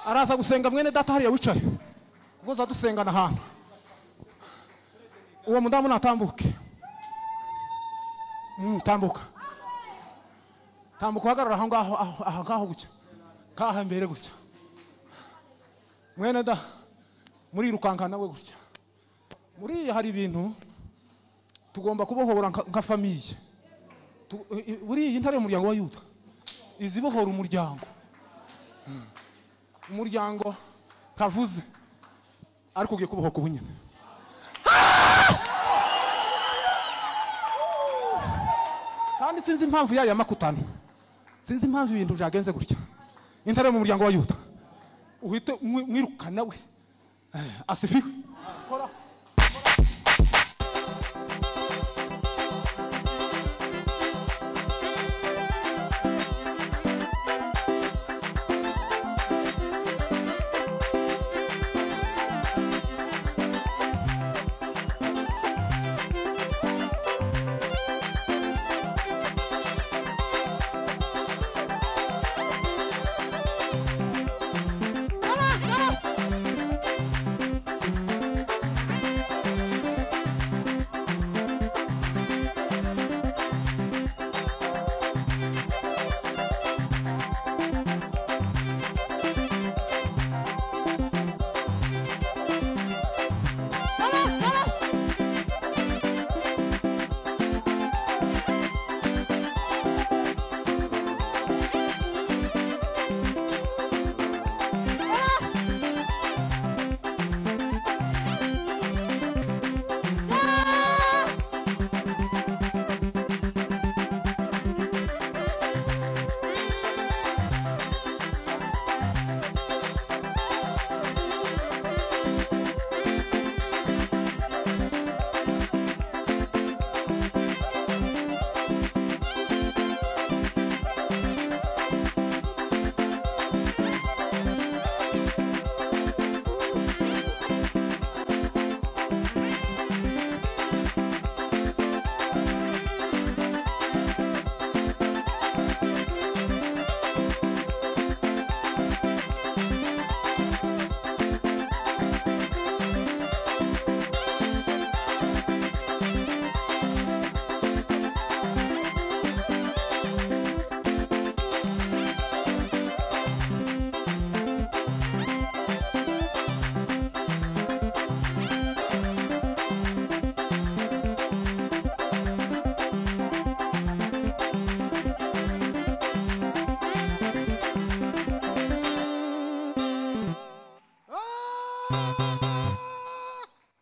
Araza gusenga mwene data hariya wicaye. Ubwo zadusengana ahantu. Uwo mudamu natambuke. Tambuka. Tambuka hagarara aho ngaho gutya. Kaha imbere gutya. Mwene da muri rukankana we gutya. Muri hari ibintu tugomba kubohora nka famiye. Buri intare y'umuryango wa Yuda. Izibohora umuryango. Umuryango kavuze ariko ugiye kubohoka ubunyene. Kandi sinzi impamvu yayo makutano. Sinzi impamvu ibintu byagenze gutya. Intare mu muryango wa Yuda. Uhite mwirukana we. Asifiwe. Kora.